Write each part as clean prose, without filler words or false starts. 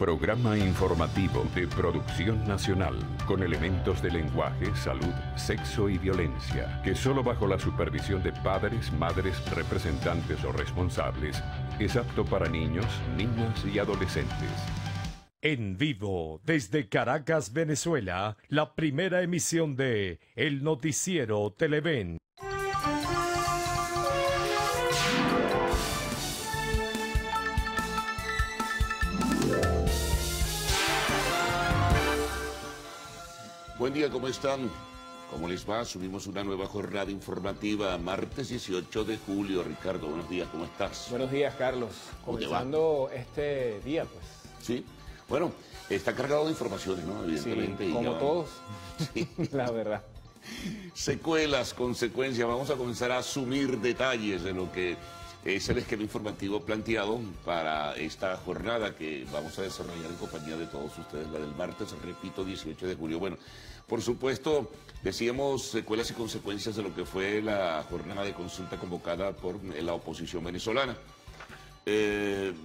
Programa informativo de producción nacional con elementos de lenguaje, salud, sexo y violencia, que solo bajo la supervisión de padres, madres, representantes o responsables es apto para niños, niñas y adolescentes. En vivo, desde Caracas, Venezuela, la primera emisión de El Noticiero Televen. Buen día, ¿cómo están? ¿Cómo les va? Subimos una nueva jornada informativa, martes 18 de julio. Ricardo, buenos días, ¿cómo estás? Buenos días, Carlos. Comenzando este día, pues. Sí, bueno, está cargado de informaciones, ¿no? Evidentemente. Sí, como todos, sí. la verdad. Secuelas, consecuencias, vamos a comenzar a asumir detalles de lo que es el esquema informativo planteado para esta jornada que vamos a desarrollar en compañía de todos ustedes, la del martes, repito, 18 de julio. Bueno, por supuesto, decíamos secuelas y consecuencias de lo que fue la jornada de consulta convocada por la oposición venezolana.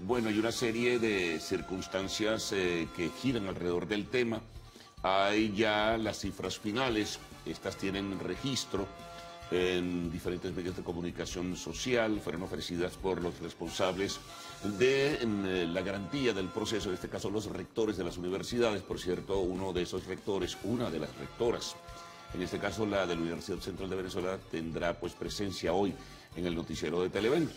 Bueno, hay una serie de circunstancias que giran alrededor del tema. Hay ya las cifras finales, estas tienen registro en diferentes medios de comunicación social, fueron ofrecidas por los responsables de la garantía del proceso, en este caso los rectores de las universidades. Por cierto, uno de esos rectores, una de las rectoras, en este caso la de la Universidad Central de Venezuela, tendrá pues presencia hoy en el noticiero de Televen.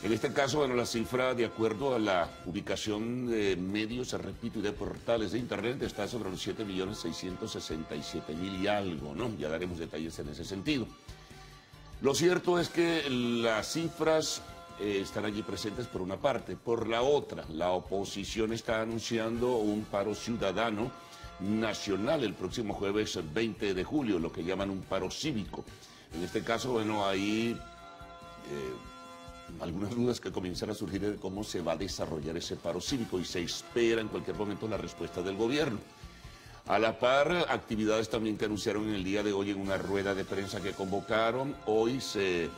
En este caso, bueno, la cifra, de acuerdo a la ubicación de medios, repito, y de portales de internet, está sobre los 7.667.000 y algo, ¿no? Ya daremos detalles en ese sentido. Lo cierto es que las cifras están allí presentes por una parte. Por la otra, la oposición está anunciando un paro ciudadano nacional el próximo jueves 20 de julio, lo que llaman un paro cívico. En este caso, bueno, hay algunas dudas que comienzan a surgir de cómo se va a desarrollar ese paro cívico y se espera en cualquier momento la respuesta del gobierno. A la par, actividades también que anunciaron en el día de hoy en una rueda de prensa que convocaron. Hoy se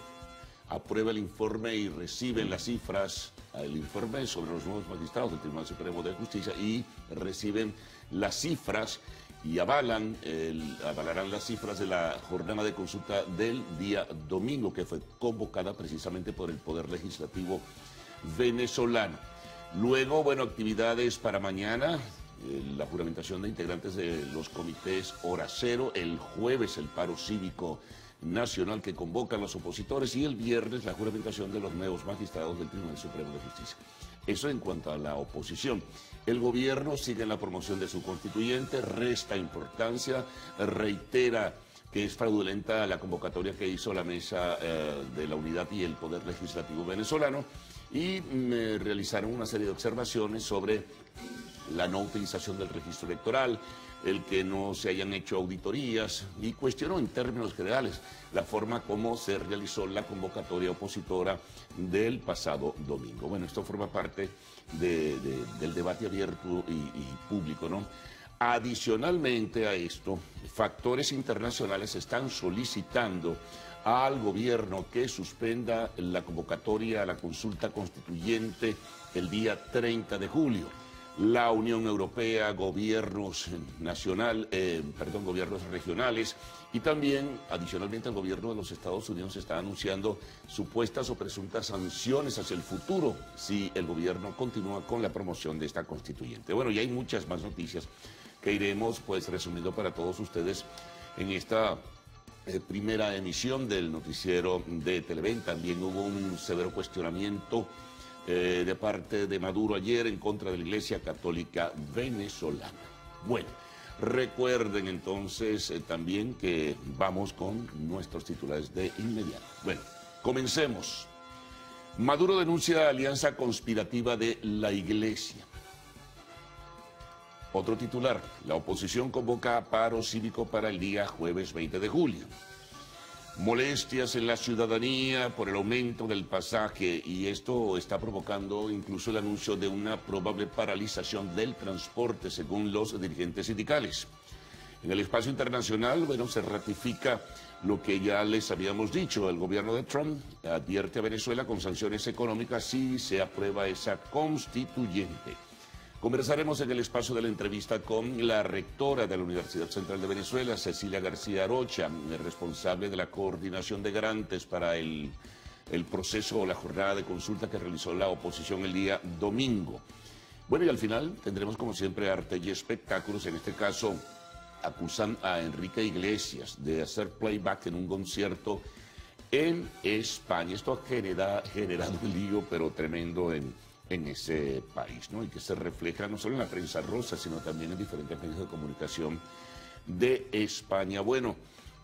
aprueba el informe y reciben las cifras, el informe sobre los nuevos magistrados del Tribunal Supremo de Justicia, y reciben las cifras y avalarán las cifras de la jornada de consulta del día domingo, que fue convocada precisamente por el Poder Legislativo venezolano. Luego, bueno, actividades para mañana. La juramentación de integrantes de los comités Hora Cero, el jueves el paro cívico nacional que convocan los opositores y el viernes la juramentación de los nuevos magistrados del Tribunal Supremo de Justicia. Eso en cuanto a la oposición. El gobierno sigue en la promoción de su constituyente, resta importancia, reitera que es fraudulenta la convocatoria que hizo la Mesa de la Unidad y el Poder Legislativo venezolano, y realizaron una serie de observaciones sobre la no utilización del registro electoral, el que no se hayan hecho auditorías, y cuestionó en términos generales la forma como se realizó la convocatoria opositora del pasado domingo. Bueno, esto forma parte del debate abierto y público, ¿no? Adicionalmente a esto, factores internacionales están solicitando al gobierno que suspenda la convocatoria a la consulta constituyente el día 30 de julio. La Unión Europea, gobiernos gobiernos regionales, y también, adicionalmente, el gobierno de los Estados Unidos está anunciando supuestas o presuntas sanciones hacia el futuro si el gobierno continúa con la promoción de esta constituyente. Bueno, y hay muchas más noticias que iremos pues resumiendo para todos ustedes en esta primera emisión del noticiero de Televen. También hubo un severo cuestionamiento de parte de Maduro ayer en contra de la Iglesia Católica venezolana. Bueno, recuerden entonces también que vamos con nuestros titulares de inmediato. Bueno, comencemos. Maduro denuncia alianza conspirativa de la Iglesia. Otro titular, la oposición convoca paro cívico para el día jueves 20 de julio. Molestias en la ciudadanía por el aumento del pasaje, y esto está provocando incluso el anuncio de una probable paralización del transporte según los dirigentes sindicales. En el espacio internacional, bueno, se ratifica lo que ya les habíamos dicho. El gobierno de Trump advierte a Venezuela con sanciones económicas si se aprueba esa constituyente. Conversaremos en el espacio de la entrevista con la rectora de la Universidad Central de Venezuela, Cecilia García Arocha, responsable de la coordinación de garantes para el proceso o la jornada de consulta que realizó la oposición el día domingo. Bueno, y al final tendremos como siempre arte y espectáculos. En este caso acusan a Enrique Iglesias de hacer playback en un concierto en España. Esto ha generado un lío, pero tremendo en ese país, ¿no? Y que se refleja no solo en la prensa rosa, sino también en diferentes medios de comunicación de España. Bueno,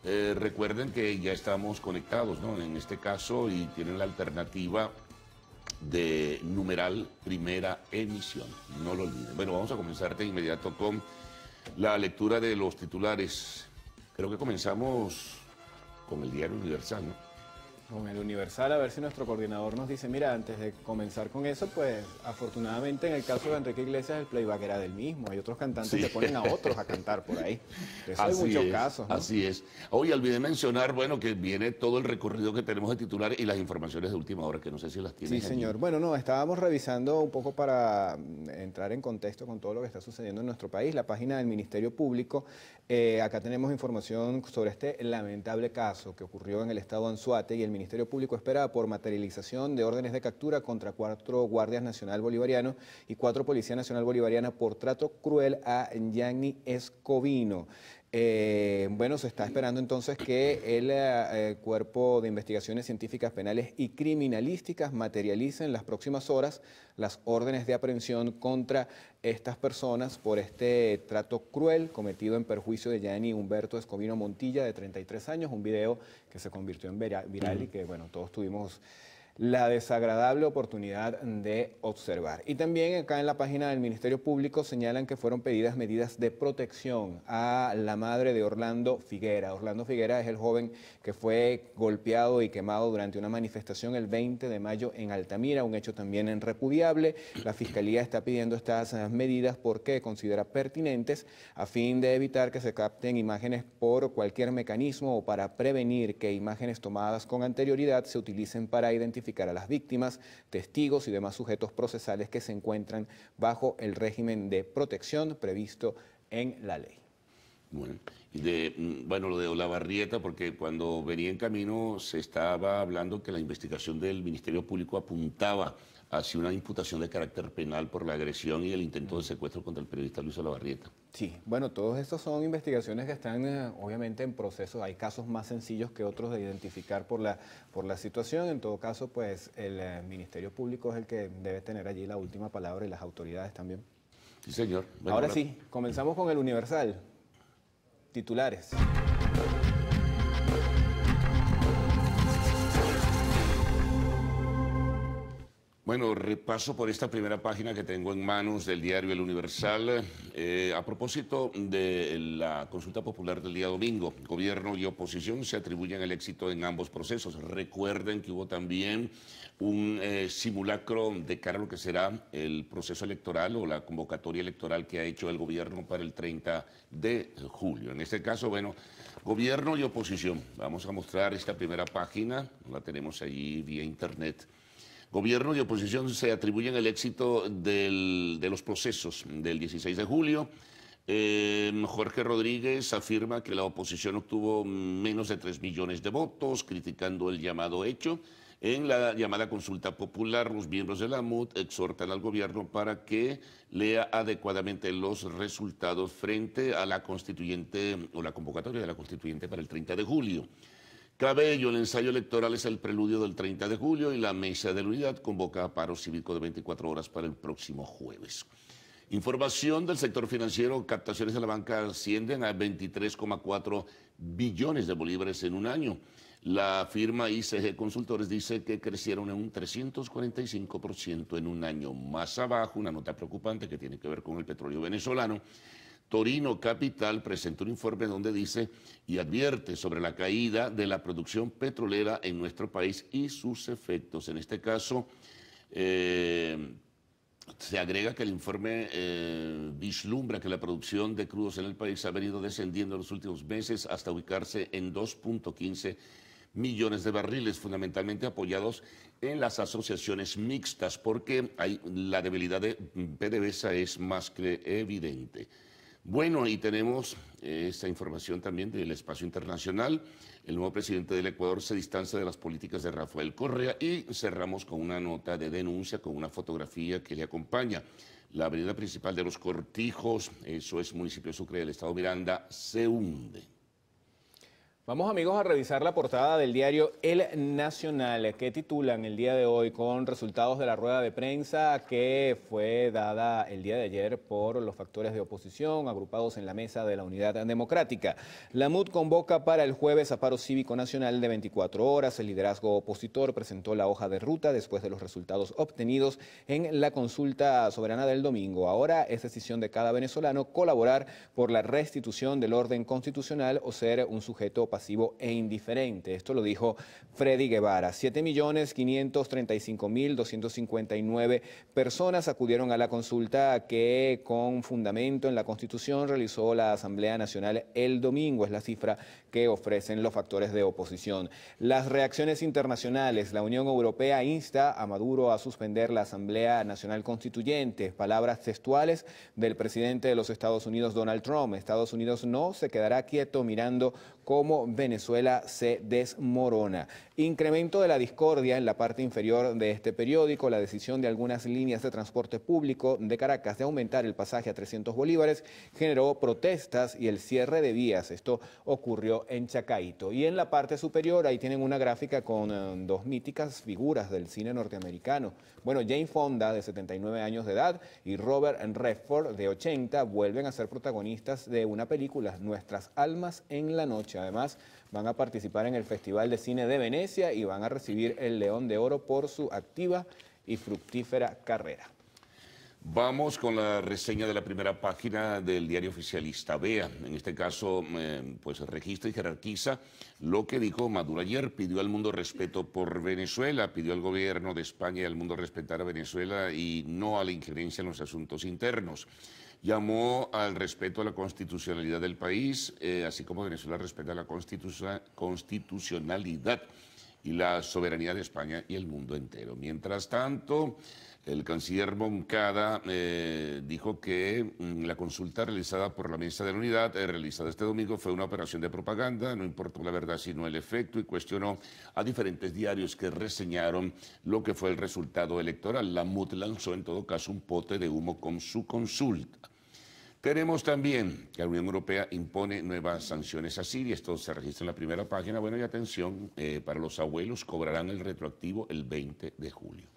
recuerden que ya estamos conectados, ¿no? En este caso, y tienen la alternativa de numeral primera emisión. No lo olviden. Bueno, vamos a comenzar de inmediato con la lectura de los titulares. Creo que comenzamos con el Diario Universal, ¿no? Con el Universal, a ver si nuestro coordinador nos dice, mira, antes de comenzar con eso, pues afortunadamente en el caso de Enrique Iglesias el playback era del mismo. Hay otros cantantes que ponen a otros a cantar por ahí. Eso hay muchos casos, ¿no? Así es. Oye, olvidé mencionar, bueno, que viene todo el recorrido que tenemos de titulares y las informaciones de última hora, que no sé si las tienes. Sí, señor. Allí. Bueno, no, estábamos revisando un poco para entrar en contexto con todo lo que está sucediendo en nuestro país, la página del Ministerio Público. Acá tenemos información sobre este lamentable caso que ocurrió en el estado de Anzoátegui y el Ministerio Público espera por materialización de órdenes de captura contra 4 guardias nacional bolivarianos y 4 policías nacional bolivariana por trato cruel a Yanni Escovino. Bueno, se está esperando entonces que el Cuerpo de Investigaciones Científicas Penales y Criminalísticas materialice en las próximas horas las órdenes de aprehensión contra estas personas por este trato cruel cometido en perjuicio de Yanni Humberto Escovino Montilla, de 33 años, un video que se convirtió en viral y que, bueno, todos tuvimos la desagradable oportunidad de observar. Y también acá en la página del Ministerio Público señalan que fueron pedidas medidas de protección a la madre de Orlando Figuera. Orlando Figuera es el joven que fue golpeado y quemado durante una manifestación el 20 de mayo en Altamira, un hecho también repudiable. La Fiscalía está pidiendo estas medidas porque considera pertinentes a fin de evitar que se capten imágenes por cualquier mecanismo o para prevenir que imágenes tomadas con anterioridad se utilicen para identificar a las víctimas, testigos y demás sujetos procesales que se encuentran bajo el régimen de protección previsto en la ley. Bueno, lo de Olavarrieta, porque cuando venía en camino se estaba hablando que la investigación del Ministerio Público apuntaba hacia una imputación de carácter penal por la agresión y el intento de secuestro contra el periodista Luis Olavarrieta. Sí, bueno, todos estos son investigaciones que están obviamente en proceso. Hay casos más sencillos que otros de identificar por la situación. En todo caso, pues el Ministerio Público es el que debe tener allí la última palabra y las autoridades también. Sí, señor. Bueno, ahora sí, comenzamos con el Universal. Titulares. Bueno, repaso por esta primera página que tengo en manos del diario El Universal. A propósito de la consulta popular del día domingo, gobierno y oposición se atribuyen el éxito en ambos procesos. Recuerden que hubo también un simulacro de cara a lo que será el proceso electoral o la convocatoria electoral que ha hecho el gobierno para el 30 de julio. En este caso, bueno, gobierno y oposición. Vamos a mostrar esta primera página, la tenemos allí vía internet. Gobierno y oposición se atribuyen el éxito de los procesos del 16 de julio. Jorge Rodríguez afirma que la oposición obtuvo menos de 3 millones de votos, criticando el llamado hecho. En la llamada consulta popular, los miembros de la MUD exhortan al gobierno para que lea adecuadamente los resultados frente a la constituyente o la convocatoria de la constituyente para el 30 de julio. Cabello, el ensayo electoral es el preludio del 30 de julio y la Mesa de la Unidad convoca a paro cívico de 24 horas para el próximo jueves. Información del sector financiero, captaciones de la banca ascienden a 23,4 billones de bolívares en un año. La firma ICG Consultores dice que crecieron en un 345% en un año. Más abajo, una nota preocupante que tiene que ver con el petróleo venezolano. Torino Capital presentó un informe donde dice y advierte sobre la caída de la producción petrolera en nuestro país y sus efectos. En este caso, se agrega que el informe vislumbra que la producción de crudos en el país ha venido descendiendo en los últimos meses hasta ubicarse en 2.15 millones de barriles, fundamentalmente apoyados en las asociaciones mixtas, porque la debilidad de PDVSA es más que evidente. Bueno, y tenemos esta información también del espacio internacional. El nuevo presidente del Ecuador se distancia de las políticas de Rafael Correa y cerramos con una nota de denuncia, con una fotografía que le acompaña. La avenida principal de Los Cortijos, eso es municipio de Sucre del estado Miranda, se hunde. Vamos, amigos, a revisar la portada del diario El Nacional, que titulan el día de hoy con resultados de la rueda de prensa que fue dada el día de ayer por los factores de oposición agrupados en la mesa de la Unidad Democrática. La MUD convoca para el jueves a paro cívico nacional de 24 horas. El liderazgo opositor presentó la hoja de ruta después de los resultados obtenidos en la consulta soberana del domingo. Ahora es decisión de cada venezolano colaborar por la restitución del orden constitucional o ser un sujeto pasivo e indiferente. Esto lo dijo Freddy Guevara. 7.535.259 personas acudieron a la consulta que, con fundamento en la Constitución, realizó la Asamblea Nacional el domingo. Es la cifra que ofrecen los factores de oposición. Las reacciones internacionales. La Unión Europea insta a Maduro a suspender la Asamblea Nacional Constituyente. Palabras textuales del presidente de los Estados Unidos, Donald Trump. Estados Unidos no se quedará quieto mirando cómo Venezuela se desmorona. Incremento de la discordia en la parte inferior de este periódico. La decisión de algunas líneas de transporte público de Caracas de aumentar el pasaje a 300 bolívares generó protestas y el cierre de vías. Esto ocurrió en Chacaito. Y en la parte superior ahí tienen una gráfica con dos míticas figuras del cine norteamericano. Bueno, Jane Fonda, de 79 años de edad, y Robert Redford, de 80, vuelven a ser protagonistas de una película, Nuestras almas en la noche. Además, van a participar en el Festival de Cine de Venecia y van a recibir el León de Oro por su activa y fructífera carrera. Vamos con la reseña de la primera página del diario oficialista Vea. En este caso, pues registra y jerarquiza lo que dijo Maduro ayer. Pidió al mundo respeto por Venezuela, pidió al gobierno de España y al mundo respetar a Venezuela y no a la injerencia en los asuntos internos. Llamó al respeto a la constitucionalidad del país, así como Venezuela respeta la constitucionalidad y la soberanía de España y el mundo entero. Mientras tanto, el canciller Moncada dijo que la consulta realizada por la Mesa de la Unidad, realizada este domingo, fue una operación de propaganda, no importó la verdad sino el efecto, y cuestionó a diferentes diarios que reseñaron lo que fue el resultado electoral. La MUD lanzó en todo caso un pote de humo con su consulta. Tenemos también que la Unión Europea impone nuevas sanciones a Siria. Esto se registra en la primera página. Bueno, y atención, para los abuelos cobrarán el retroactivo el 20 de julio.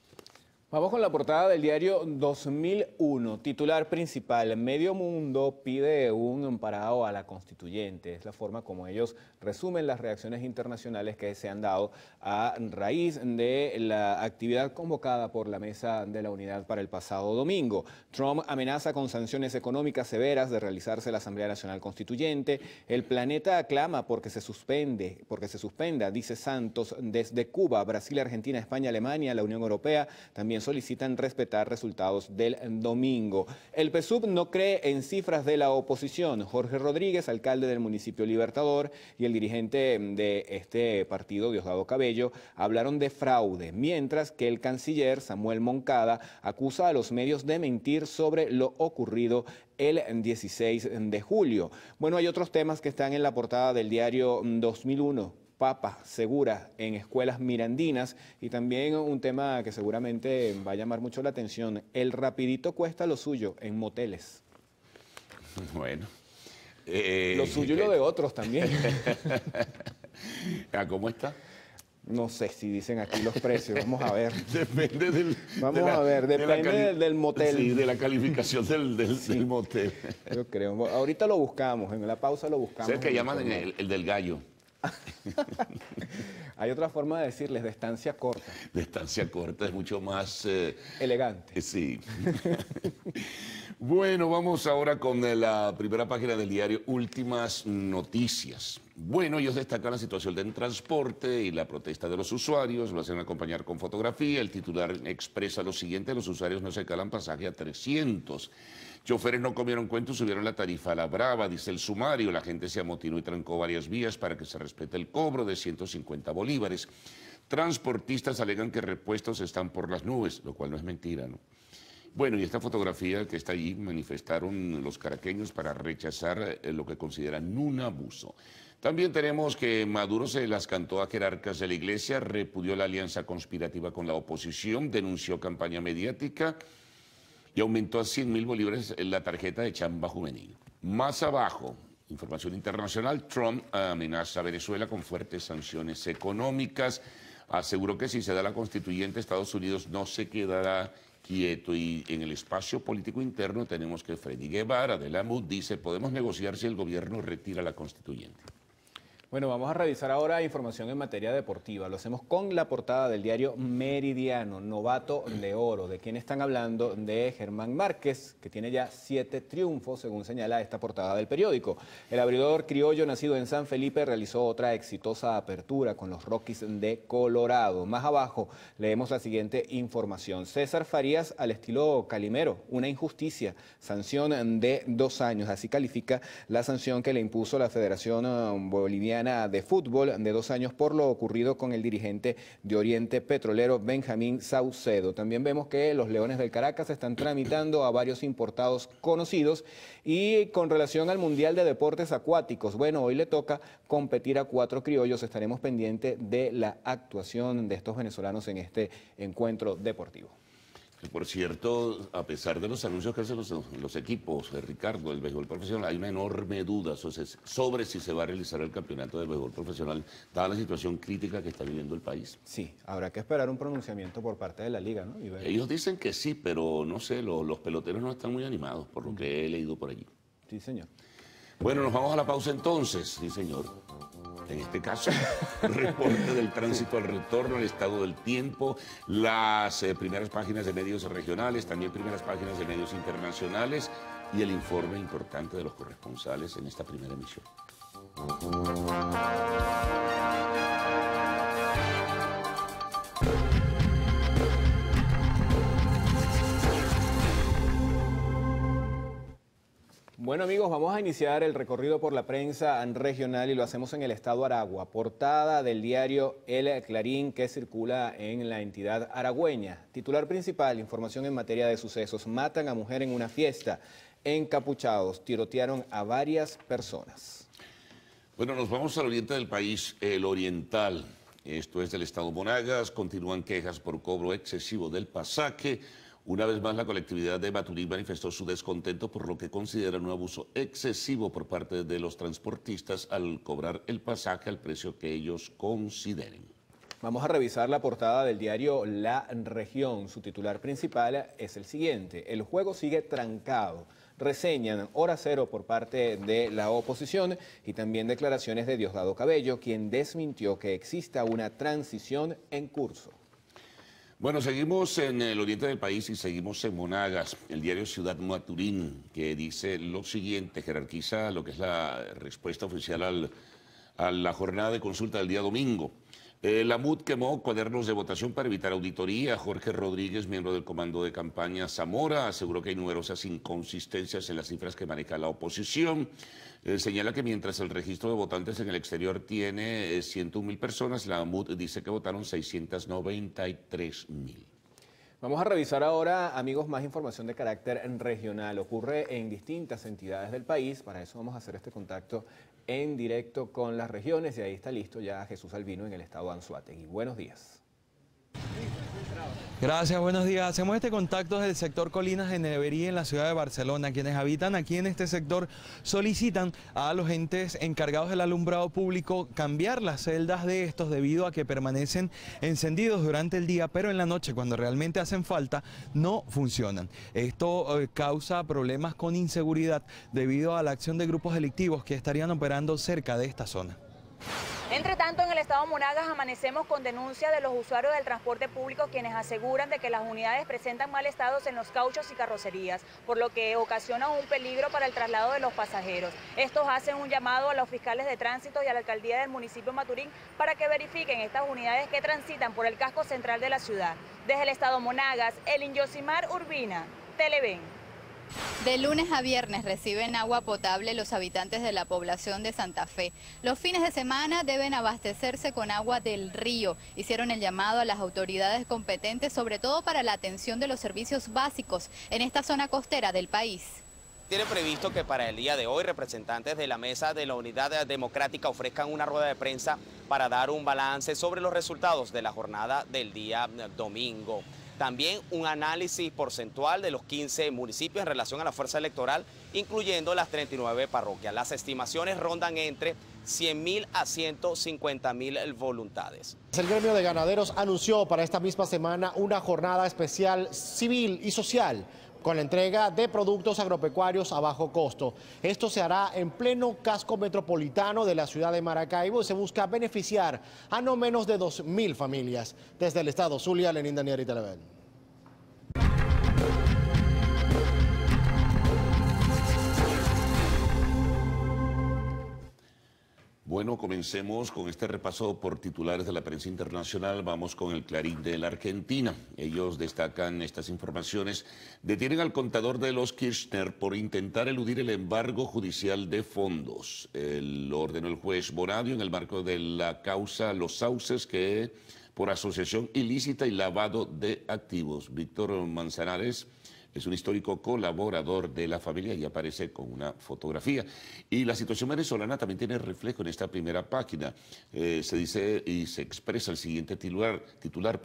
Vamos con la portada del diario 2001, titular principal. Medio mundo pide un parado a la constituyente. Es la forma como ellos resumen las reacciones internacionales que se han dado a raíz de la actividad convocada por la Mesa de la Unidad para el pasado domingo. Trump amenaza con sanciones económicas severas de realizarse la Asamblea Nacional Constituyente. El planeta aclama porque se suspenda, dice Santos, desde Cuba, Brasil, Argentina, España, Alemania, la Unión Europea también solicitan respetar resultados del domingo. El PSUV no cree en cifras de la oposición. Jorge Rodríguez, alcalde del municipio Libertador, y el dirigente de este partido, Diosdado Cabello, hablaron de fraude, mientras que el canciller Samuel Moncada acusa a los medios de mentir sobre lo ocurrido el 16 de julio. Bueno, hay otros temas que están en la portada del diario 2001. Papa segura en escuelas mirandinas, y también un tema que seguramente va a llamar mucho la atención: el rapidito cuesta lo suyo en moteles. Bueno. Lo suyo y lo de otros también. ¿Cómo está? No sé si dicen aquí los precios, vamos a ver. Depende depende del motel. Sí, de la calificación del motel. Yo creo. Ahorita lo buscamos, en la pausa lo buscamos. ¿Sabes que llaman el del gallo? Hay otra forma de decirles, de estancia corta. De estancia corta es mucho más... elegante. Sí. Bueno, vamos ahora con la primera página del diario Últimas Noticias. Bueno, ellos destacan la situación del transporte y la protesta de los usuarios, lo hacen acompañar con fotografía. El titular expresa lo siguiente: los usuarios no se calan pasaje a 300. Choferes no comieron cuento, subieron la tarifa a la brava, dice el sumario. La gente se amotinó y trancó varias vías para que se respete el cobro de 150 bolívares. Transportistas alegan que repuestos están por las nubes, lo cual no es mentira, ¿no? Bueno, y esta fotografía que está allí manifestaron los caraqueños para rechazar lo que consideran un abuso. También tenemos que Maduro se las cantó a jerarcas de la iglesia, repudió la alianza conspirativa con la oposición, denunció campaña mediática y aumentó a 100.000 bolívares la tarjeta de chamba juvenil. Más abajo, información internacional, Trump amenaza a Venezuela con fuertes sanciones económicas. Aseguró que si se da la constituyente, Estados Unidos no se quedará quieto, y en el espacio político interno tenemos que Freddy Guevara de la MUD dice: podemos negociar si el gobierno retira la constituyente. Bueno, vamos a revisar ahora información en materia deportiva. Lo hacemos con la portada del diario Meridiano, novato de oro. ¿De quién están hablando? De Germán Márquez, que tiene ya 7 triunfos, según señala esta portada del periódico. El abridor criollo nacido en San Felipe realizó otra exitosa apertura con los Rockies de Colorado. Más abajo leemos la siguiente información. César Farías al estilo Calimero, una injusticia, sanción de 2 años. Así califica la sanción que le impuso la Federación Boliviana de Fútbol de 2 años por lo ocurrido con el dirigente de Oriente Petrolero, Benjamín Saucedo. También vemos que los Leones del Caracas están tramitando a varios importados conocidos. Y con relación al Mundial de Deportes Acuáticos, bueno, hoy le toca competir a 4 criollos. Estaremos pendientes de la actuación de estos venezolanos en este encuentro deportivo. Por cierto, a pesar de los anuncios que hacen los equipos, Ricardo, del béisbol profesional, hay una enorme duda sobre si se va a realizar el campeonato del béisbol profesional, dada la situación crítica que está viviendo el país. Sí, habrá que esperar un pronunciamiento por parte de la liga, ¿no? Ellos dicen que sí, pero no sé, los peloteros no están muy animados, por lo que he leído por allí. Sí, señor. Bueno, nos vamos a la pausa entonces, sí, señor. En este caso, reporte del tránsito al retorno, el estado del tiempo, las primeras páginas de medios regionales, también primeras páginas de medios internacionales y el informe importante de los corresponsales en esta primera emisión. Bueno, amigos, vamos a iniciar el recorrido por la prensa regional y lo hacemos en el estado Aragua. Portada del diario El Clarín, que circula en la entidad aragüeña. Titular principal, información en materia de sucesos. Matan a mujer en una fiesta. Encapuchados tirotearon a varias personas. Bueno, nos vamos al oriente del país, el oriental. Esto es del estado Monagas. Continúan quejas por cobro excesivo del pasaje. Una vez más, la colectividad de Maturín manifestó su descontento por lo que consideran un abuso excesivo por parte de los transportistas al cobrar el pasaje al precio que ellos consideren. Vamos a revisar la portada del diario La Región. Su titular principal es el siguiente: el juego sigue trancado. Reseñan hora cero por parte de la oposición y también declaraciones de Diosdado Cabello, quien desmintió que exista una transición en curso. Bueno, seguimos en el oriente del país y seguimos en Monagas. El diario Ciudad Maturín, que dice lo siguiente, jerarquiza lo que es la respuesta oficial a la jornada de consulta del día domingo. La MUD quemó cuadernos de votación para evitar auditoría. Jorge Rodríguez, miembro del comando de campaña Zamora, aseguró que hay numerosas inconsistencias en las cifras que maneja la oposición. Señala que mientras el registro de votantes en el exterior tiene 101.000 personas, la MUD dice que votaron 693.000. Vamos a revisar ahora, amigos, más información de carácter regional. Ocurre en distintas entidades del país. Para eso vamos a hacer este contacto en directo con las regiones y ahí está listo ya Jesús Albino en el estado de Anzoátegui. Buenos días. Gracias, buenos días. Hacemos este contacto desde el sector Colinas de Neverí en la ciudad de Barcelona. Quienes habitan aquí en este sector solicitan a los entes encargados del alumbrado público cambiar las celdas de estos debido a que permanecen encendidos durante el día, pero en la noche, cuando realmente hacen falta, no funcionan. Esto causa problemas con inseguridad debido a la acción de grupos delictivos que estarían operando cerca de esta zona. Entre tanto, en el estado Monagas amanecemos con denuncia de los usuarios del transporte público quienes aseguran de que las unidades presentan mal estados en los cauchos y carrocerías, por lo que ocasiona un peligro para el traslado de los pasajeros. Estos hacen un llamado a los fiscales de tránsito y a la alcaldía del municipio de Maturín para que verifiquen estas unidades que transitan por el casco central de la ciudad. Desde el estado Monagas, Elin Yosimar Urbina, Televen. De lunes a viernes reciben agua potable los habitantes de la población de Santa Fe. Los fines de semana deben abastecerse con agua del río. Hicieron el llamado a las autoridades competentes, sobre todo para la atención de los servicios básicos en esta zona costera del país. Tiene previsto que para el día de hoy representantes de la Mesa de la Unidad Democrática ofrezcan una rueda de prensa para dar un balance sobre los resultados de la jornada del día domingo. También un análisis porcentual de los 15 municipios en relación a la fuerza electoral, incluyendo las 39 parroquias. Las estimaciones rondan entre 100.000 a 150.000 voluntades. El gremio de ganaderos anunció para esta misma semana una jornada especial civil y social con la entrega de productos agropecuarios a bajo costo. Esto se hará en pleno casco metropolitano de la ciudad de Maracaibo y se busca beneficiar a no menos de 2.000 familias. Desde el estado Zulia, Lenín Daniel y Televen. Bueno, comencemos con este repaso por titulares de la prensa internacional. Vamos con el Clarín de la Argentina. Ellos destacan estas informaciones. Detienen al contador de los Kirchner por intentar eludir el embargo judicial de fondos. Lo ordenó el juez Bonadio en el marco de la causa Los Sauces, que por asociación ilícita y lavado de activos. Víctor Manzanares es un histórico colaborador de la familia y aparece con una fotografía. Y la situación venezolana también tiene reflejo en esta primera página. Se dice y se expresa el siguiente titular.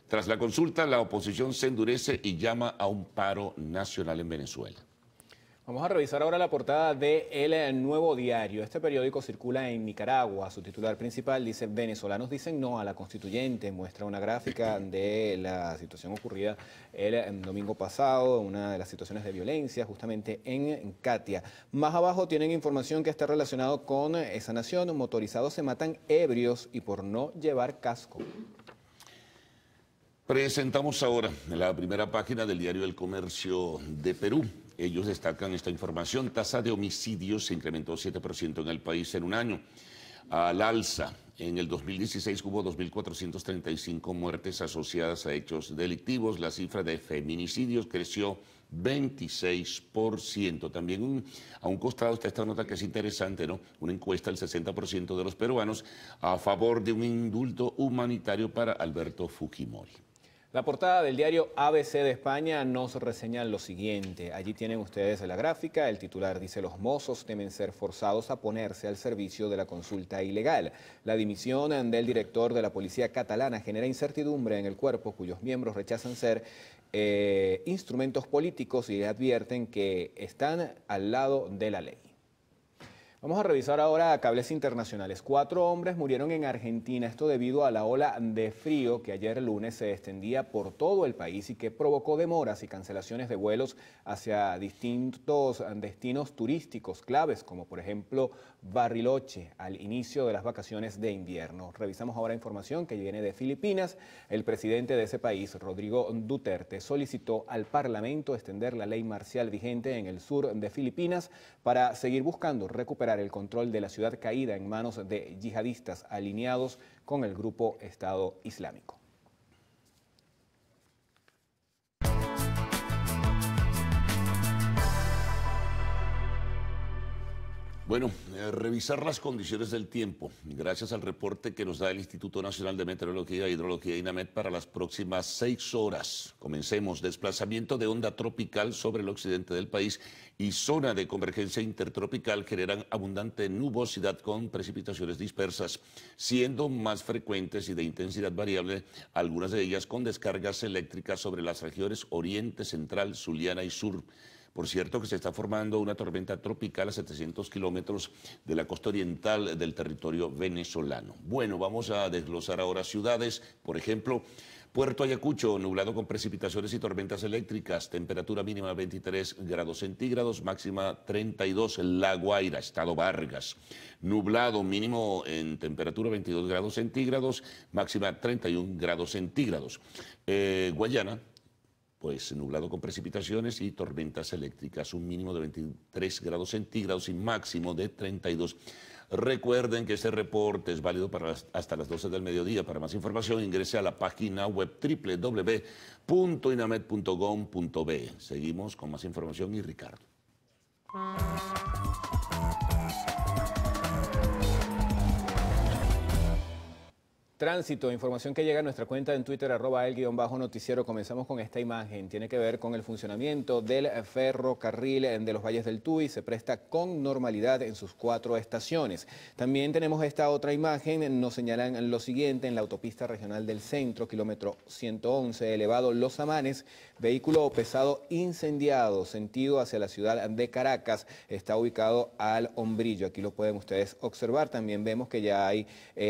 Tras la consulta, la oposición se endurece y llama a un paro nacional en Venezuela. Vamos a revisar ahora la portada de El Nuevo Diario. Este periódico circula en Nicaragua. Su titular principal dice: venezolanos dicen no a la constituyente. Muestra una gráfica de la situación ocurrida el domingo pasado, una de las situaciones de violencia justamente en Catia. Más abajo tienen información que está relacionado con esa nación. Motorizados se matan ebrios y por no llevar casco. Presentamos ahora la primera página del diario El Comercio de Perú. Ellos destacan esta información. Tasa de homicidios se incrementó 7% en el país en un año. Al alza, en el 2016 hubo 2.435 muertes asociadas a hechos delictivos. La cifra de feminicidios creció 26%. También a un costado está esta nota que es interesante, ¿no? Una encuesta del 60% de los peruanos a favor de un indulto humanitario para Alberto Fujimori. La portada del diario ABC de España nos reseña lo siguiente. Allí tienen ustedes la gráfica. El titular dice: los mozos temen ser forzados a ponerse al servicio de la consulta ilegal. La dimisión del director de la policía catalana genera incertidumbre en el cuerpo, cuyos miembros rechazan ser instrumentos políticos y advierten que están al lado de la ley. Vamos a revisar ahora cables internacionales. 4 hombres murieron en Argentina, esto debido a la ola de frío que ayer lunes se extendía por todo el país y que provocó demoras y cancelaciones de vuelos hacia distintos destinos turísticos claves, como por ejemplo Bariloche, al inicio de las vacaciones de invierno. Revisamos ahora información que viene de Filipinas. El presidente de ese país, Rodrigo Duterte, solicitó al Parlamento extender la ley marcial vigente en el sur de Filipinas para seguir buscando recuperar el control de la ciudad caída en manos de yihadistas alineados con el grupo Estado Islámico. Bueno, revisar las condiciones del tiempo, gracias al reporte que nos da el Instituto Nacional de Meteorología e Hidrología, INAMET, para las próximas 6 horas. Comencemos. Desplazamiento de onda tropical sobre el occidente del país y zona de convergencia intertropical generan abundante nubosidad con precipitaciones dispersas, siendo más frecuentes y de intensidad variable, algunas de ellas con descargas eléctricas sobre las regiones oriente, central, zuliana y sur. Por cierto que se está formando una tormenta tropical a 700 kilómetros de la costa oriental del territorio venezolano. Bueno, vamos a desglosar ahora ciudades. Por ejemplo, Puerto Ayacucho, nublado con precipitaciones y tormentas eléctricas, temperatura mínima 23 grados centígrados, máxima 32. La Guaira, estado Vargas, nublado, mínimo en temperatura 22 grados centígrados, máxima 31 grados centígrados. Guayana, pues nublado con precipitaciones y tormentas eléctricas, un mínimo de 23 grados centígrados y máximo de 32. Recuerden que este reporte es válido hasta las 12 del mediodía. Para más información ingrese a la página web www.inamed.gov.be. Seguimos con más información y Ricardo. Tránsito, información que llega a nuestra cuenta en Twitter, @el_noticiero. Comenzamos con esta imagen. Tiene que ver con el funcionamiento del ferrocarril de los Valles del Tuy. Se presta con normalidad en sus 4 estaciones. También tenemos esta otra imagen. Nos señalan lo siguiente: en la autopista regional del centro, kilómetro 111, elevado Los Amanes, vehículo pesado incendiado, sentido hacia la ciudad de Caracas. Está ubicado al Hombrillo. Aquí lo pueden ustedes observar. También vemos que ya hay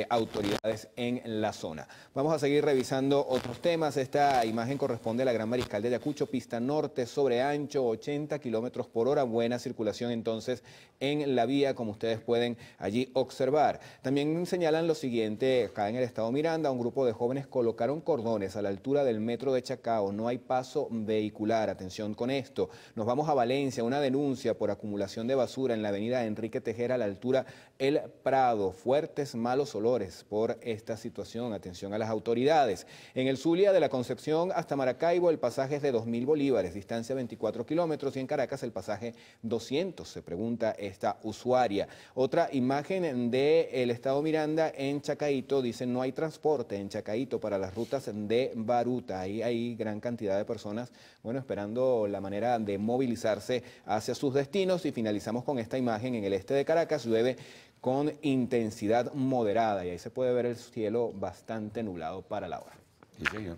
autoridades en la zona. Vamos a seguir revisando otros temas. Esta imagen corresponde a la Gran Mariscal de Ayacucho, pista norte, sobre ancho, 80 kilómetros por hora. Buena circulación entonces en la vía, como ustedes pueden allí observar. También señalan lo siguiente: acá en el estado Miranda, un grupo de jóvenes colocaron cordones a la altura del metro de Chacao. No hay paso vehicular. Atención con esto. Nos vamos a Valencia. Una denuncia por acumulación de basura en la avenida Enrique Tejera a la altura El Prado. Fuertes malos olores por esta situación. Atención a las autoridades. En el Zulia de la Concepción hasta Maracaibo el pasaje es de 2.000 bolívares, distancia 24 kilómetros, y en Caracas el pasaje 200, se pregunta esta usuaria. Otra imagen del estado Miranda en Chacaito, dice: no hay transporte en Chacaito para las rutas de Baruta. Ahí hay gran cantidad de personas, bueno, esperando la manera de movilizarse hacia sus destinos. Y finalizamos con esta imagen. En el este de Caracas llueve con intensidad moderada y ahí se puede ver el cielo bastante nublado para la hora. Sí, señor.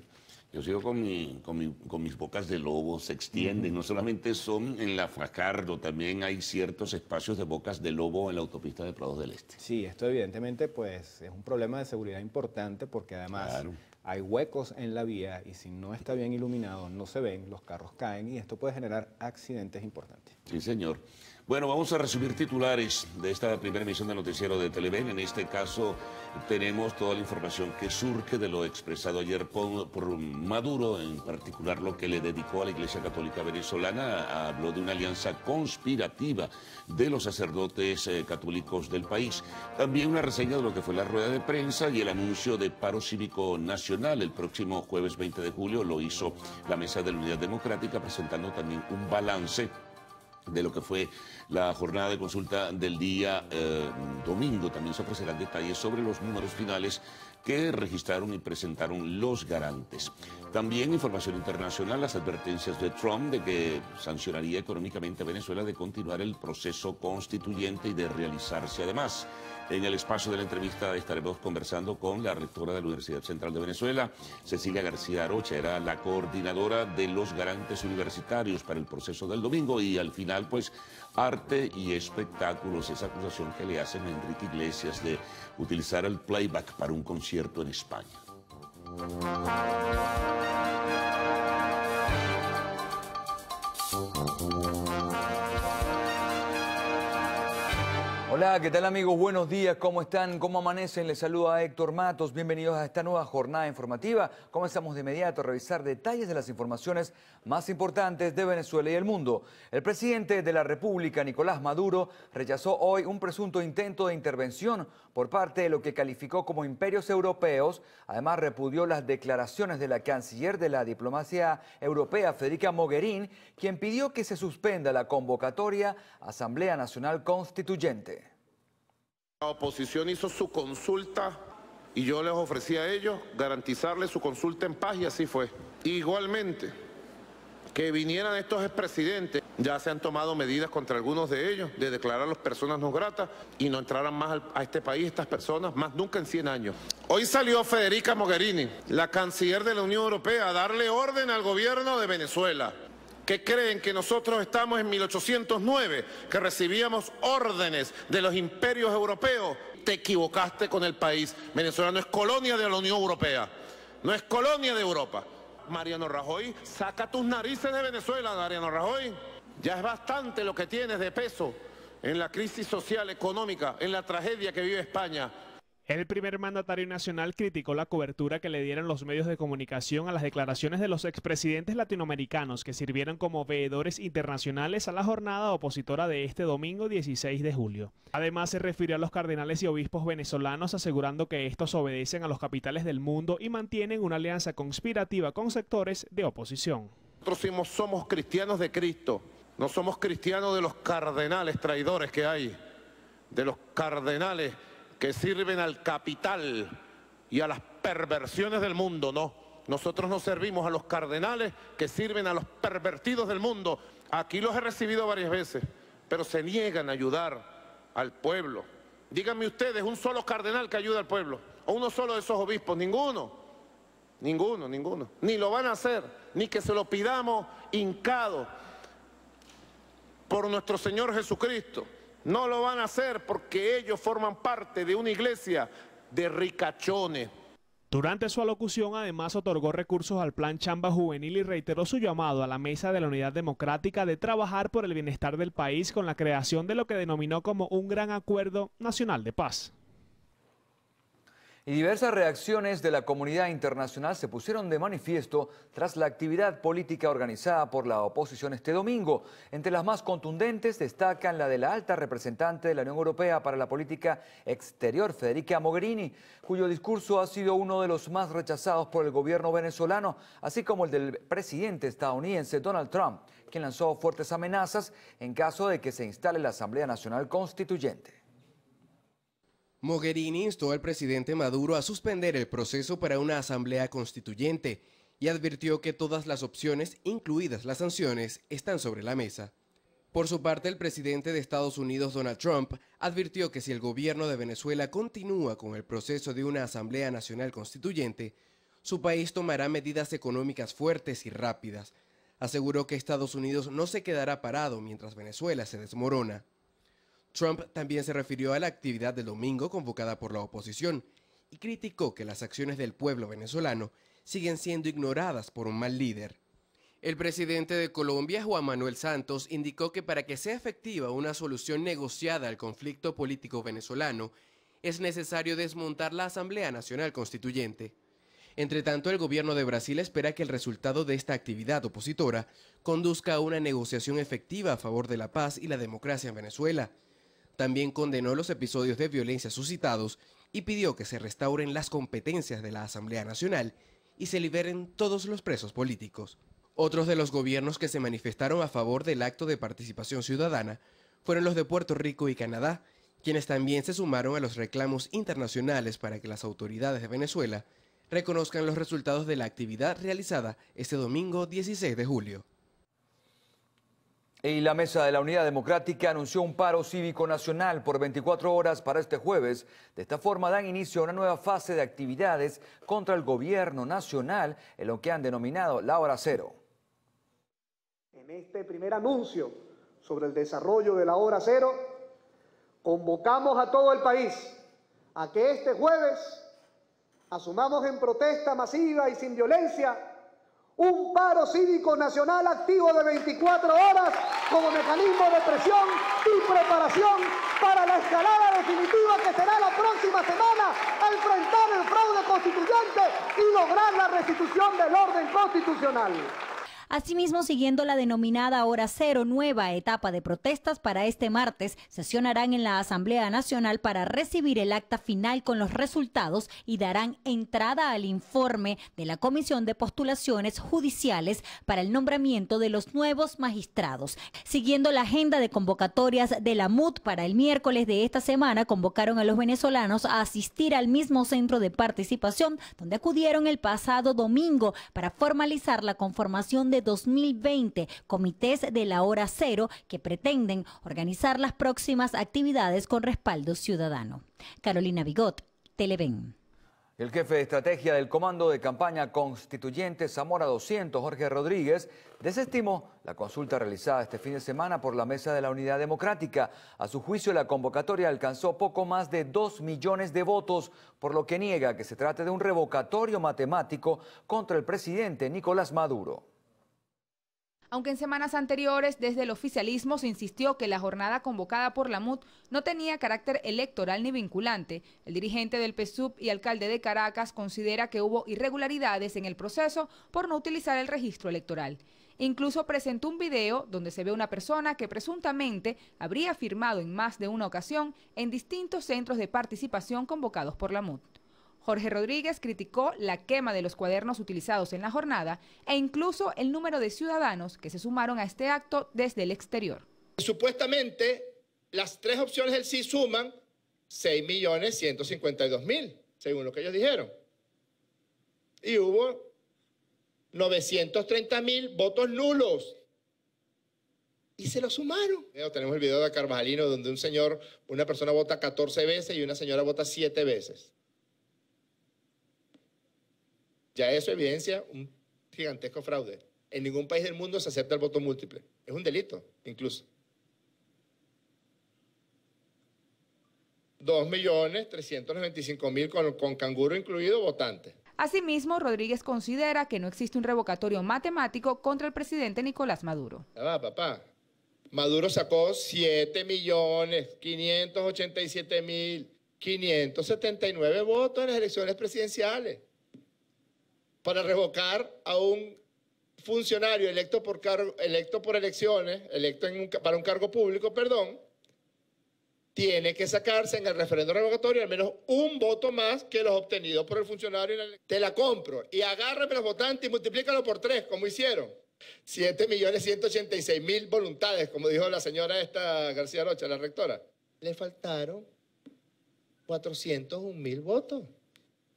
Yo sigo con mis bocas de lobo, se extienden, no solamente son en la Fajardo, también hay ciertos espacios de bocas de lobo en la autopista de Prados del Este. Sí, esto evidentemente pues es un problema de seguridad importante, porque además hay huecos en la vía y si no está bien iluminado no se ven, los carros caen y esto puede generar accidentes importantes. Sí, señor. Bueno, vamos a resumir titulares de esta primera emisión del noticiero de Televen. En este caso tenemos toda la información que surge de lo expresado ayer por Maduro, en particular lo que le dedicó a la Iglesia Católica Venezolana. Habló de una alianza conspirativa de los sacerdotes católicos del país. También una reseña de lo que fue la rueda de prensa y el anuncio de paro cívico nacional. El próximo jueves 20 de julio lo hizo la Mesa de la Unidad Democrática, presentando también un balance de lo que fue la jornada de consulta del día domingo. También se ofrecerán detalles sobre los números finales que registraron y presentaron los garantes. También información internacional: las advertencias de Trump de que sancionaría económicamente a Venezuela de continuar el proceso constituyente y de realizarse además. En el espacio de la entrevista estaremos conversando con la rectora de la Universidad Central de Venezuela, Cecilia García Arocha. Era la coordinadora de los garantes universitarios para el proceso del domingo. Y al final, pues, arte y espectáculos, esa acusación que le hacen a Enrique Iglesias de utilizar el playback para un concierto en España. Hola, ¿qué tal amigos? Buenos días, ¿cómo están? ¿Cómo amanecen? Les saluda Héctor Matos. Bienvenidos a esta nueva jornada informativa. Comenzamos de inmediato a revisar detalles de las informaciones más importantes de Venezuela y el mundo. El presidente de la República, Nicolás Maduro, rechazó hoy un presunto intento de intervención por parte de lo que calificó como imperios europeos. Además, repudió las declaraciones de la canciller de la diplomacia europea, Federica Mogherini, quien pidió que se suspenda la convocatoria a Asamblea Nacional Constituyente. La oposición hizo su consulta y yo les ofrecí a ellos garantizarles su consulta en paz y así fue. Igualmente, que vinieran estos expresidentes, ya se han tomado medidas contra algunos de ellos, de declararlos personas no gratas y no entraran más a este país estas personas, más nunca en 100 años. Hoy salió Federica Mogherini, la canciller de la Unión Europea, a darle orden al gobierno de Venezuela. ¿Qué creen? ¿Que nosotros estamos en 1809, que recibíamos órdenes de los imperios europeos? Te equivocaste con el país. Venezuela no es colonia de la Unión Europea, no es colonia de Europa. Mariano Rajoy, saca tus narices de Venezuela, Mariano Rajoy. Ya es bastante lo que tienes de peso en la crisis social, económica, en la tragedia que vive España. El primer mandatario nacional criticó la cobertura que le dieron los medios de comunicación a las declaraciones de los expresidentes latinoamericanos que sirvieron como veedores internacionales a la jornada opositora de este domingo 16 de julio. Además, se refirió a los cardenales y obispos venezolanos asegurando que estos obedecen a los capitales del mundo y mantienen una alianza conspirativa con sectores de oposición. Nosotros somos cristianos de Cristo, no somos cristianos de los cardenales traidores que hay, de los cardenales que sirven al capital y a las perversiones del mundo, no. Nosotros no servimos a los cardenales que sirven a los pervertidos del mundo. Aquí los he recibido varias veces, pero se niegan a ayudar al pueblo. Díganme ustedes, un solo cardenal que ayuda al pueblo, o uno solo de esos obispos, ninguno. Ninguno. Ni lo van a hacer, ni que se lo pidamos hincado por nuestro Señor Jesucristo. No lo van a hacer porque ellos forman parte de una iglesia de ricachones. Durante su alocución, además, otorgó recursos al Plan Chamba Juvenil y reiteró su llamado a la Mesa de la Unidad Democrática de trabajar por el bienestar del país con la creación de lo que denominó como un gran acuerdo nacional de paz. Y diversas reacciones de la comunidad internacional se pusieron de manifiesto tras la actividad política organizada por la oposición este domingo. Entre las más contundentes destacan la de la alta representante de la Unión Europea para la política exterior, Federica Mogherini, cuyo discurso ha sido uno de los más rechazados por el gobierno venezolano, así como el del presidente estadounidense Donald Trump, quien lanzó fuertes amenazas en caso de que se instale la Asamblea Nacional Constituyente. Mogherini instó al presidente Maduro a suspender el proceso para una asamblea constituyente y advirtió que todas las opciones, incluidas las sanciones, están sobre la mesa. Por su parte, el presidente de Estados Unidos, Donald Trump, advirtió que si el gobierno de Venezuela continúa con el proceso de una asamblea nacional constituyente, su país tomará medidas económicas fuertes y rápidas. Aseguró que Estados Unidos no se quedará parado mientras Venezuela se desmorona. Trump también se refirió a la actividad del domingo convocada por la oposición y criticó que las acciones del pueblo venezolano siguen siendo ignoradas por un mal líder. El presidente de Colombia, Juan Manuel Santos, indicó que para que sea efectiva una solución negociada al conflicto político venezolano, es necesario desmontar la Asamblea Nacional Constituyente. Entre tanto, el gobierno de Brasil espera que el resultado de esta actividad opositora conduzca a una negociación efectiva a favor de la paz y la democracia en Venezuela. También condenó los episodios de violencia suscitados y pidió que se restauren las competencias de la Asamblea Nacional y se liberen todos los presos políticos. Otros de los gobiernos que se manifestaron a favor del acto de participación ciudadana fueron los de Puerto Rico y Canadá, quienes también se sumaron a los reclamos internacionales para que las autoridades de Venezuela reconozcan los resultados de la actividad realizada este domingo 16 de julio. Y la Mesa de la Unidad Democrática anunció un paro cívico nacional por 24 horas para este jueves. De esta forma dan inicio a una nueva fase de actividades contra el gobierno nacional en lo que han denominado la hora cero. En este primer anuncio sobre el desarrollo de la hora cero, convocamos a todo el país a que este jueves asumamos en protesta masiva y sin violencia un paro cívico nacional activo de 24 horas como mecanismo de presión y preparación para la escalada definitiva que será la próxima semana al enfrentar el fraude constituyente y lograr la restitución del orden constitucional. Asimismo, siguiendo la denominada hora cero, nueva etapa de protestas para este martes, sesionarán en la Asamblea Nacional para recibir el acta final con los resultados y darán entrada al informe de la Comisión de Postulaciones Judiciales para el nombramiento de los nuevos magistrados. Siguiendo la agenda de convocatorias de la MUD para el miércoles de esta semana, convocaron a los venezolanos a asistir al mismo centro de participación donde acudieron el pasado domingo para formalizar la conformación de 2020 comités de la hora cero que pretenden organizar las próximas actividades con respaldo ciudadano. Carolina Bigot, Televen. El jefe de estrategia del Comando de Campaña Constituyente Zamora 200, Jorge Rodríguez, desestimó la consulta realizada este fin de semana por la Mesa de la Unidad Democrática. A su juicio, la convocatoria alcanzó poco más de 2 millones de votos, por lo que niega que se trate de un revocatorio matemático contra el presidente Nicolás Maduro. Aunque en semanas anteriores desde el oficialismo se insistió que la jornada convocada por la MUD no tenía carácter electoral ni vinculante, el dirigente del PSUV y alcalde de Caracas considera que hubo irregularidades en el proceso por no utilizar el registro electoral. Incluso presentó un video donde se ve una persona que presuntamente habría firmado en más de una ocasión en distintos centros de participación convocados por la MUD. Jorge Rodríguez criticó la quema de los cuadernos utilizados en la jornada e incluso el número de ciudadanos que se sumaron a este acto desde el exterior. Supuestamente, las tres opciones del sí suman 6.152.000, según lo que ellos dijeron. Y hubo 930.000 votos nulos. Y se lo sumaron. Tenemos el video de Carvajalino donde una persona vota 14 veces y una señora vota 7 veces. Ya eso evidencia un gigantesco fraude. En ningún país del mundo se acepta el voto múltiple. Es un delito, incluso. 2.395.000 con canguro incluido votantes. Asimismo, Rodríguez considera que no existe un revocatorio matemático contra el presidente Nicolás Maduro. Ya va, papá. Maduro sacó 7.587.579 votos en las elecciones presidenciales. Para revocar a un funcionario electo por elecciones, para un cargo público, tiene que sacarse en el referendo revocatorio al menos un voto más que los obtenidos por el funcionario. Te la compro y agárrame los votantes y multiplícalo por 3, como hicieron. 7.186.000 voluntades, como dijo la señora García Rocha, la rectora. Le faltaron 401.000 votos.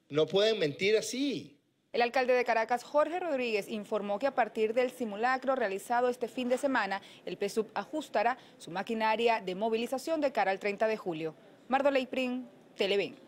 No pueden mentir así. El alcalde de Caracas, Jorge Rodríguez, informó que a partir del simulacro realizado este fin de semana, el PSUV ajustará su maquinaria de movilización de cara al 30 de julio. Mardoley Prim, Televen.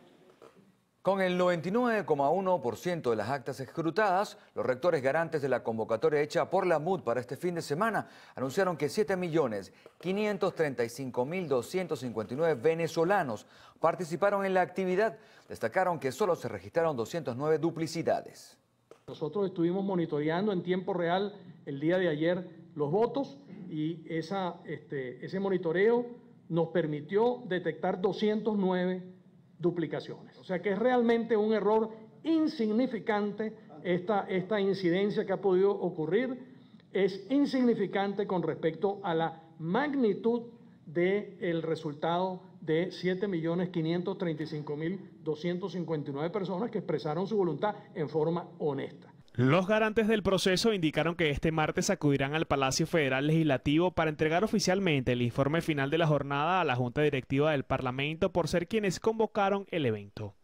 Con el 99,1% de las actas escrutadas, los rectores garantes de la convocatoria hecha por la MUD para este fin de semana anunciaron que 7.535.259 venezolanos participaron en la actividad. Destacaron que solo se registraron 209 duplicidades. Nosotros estuvimos monitoreando en tiempo real el día de ayer los votos y ese monitoreo nos permitió detectar 209 duplicaciones. O sea que es realmente un error insignificante esta incidencia que ha podido ocurrir. Es insignificante con respecto a la magnitud del resultado de 7.535.259 personas que expresaron su voluntad en forma honesta. Los garantes del proceso indicaron que este martes acudirán al Palacio Federal Legislativo para entregar oficialmente el informe final de la jornada a la Junta Directiva del Parlamento por ser quienes convocaron el evento.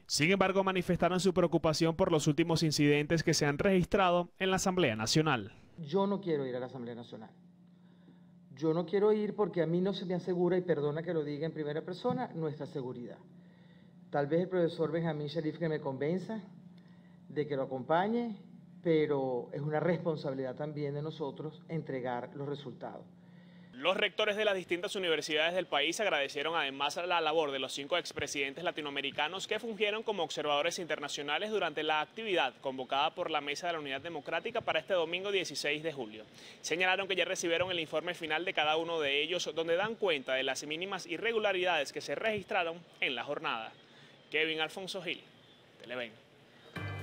Sin embargo, manifestaron su preocupación por los últimos incidentes que se han registrado en la Asamblea Nacional. Yo no quiero ir a la Asamblea Nacional. Yo no quiero ir porque a mí no se me asegura, y perdona que lo diga en primera persona, nuestra seguridad. Tal vez el profesor Benjamín Sharif que me convenza de que lo acompañe, pero es una responsabilidad también de nosotros entregar los resultados. Los rectores de las distintas universidades del país agradecieron además la labor de los 5 expresidentes latinoamericanos que fungieron como observadores internacionales durante la actividad convocada por la Mesa de la Unidad Democrática para este domingo 16 de julio. Señalaron que ya recibieron el informe final de cada uno de ellos, donde dan cuenta de las mínimas irregularidades que se registraron en la jornada. Kevin Alfonso Gil, Televen.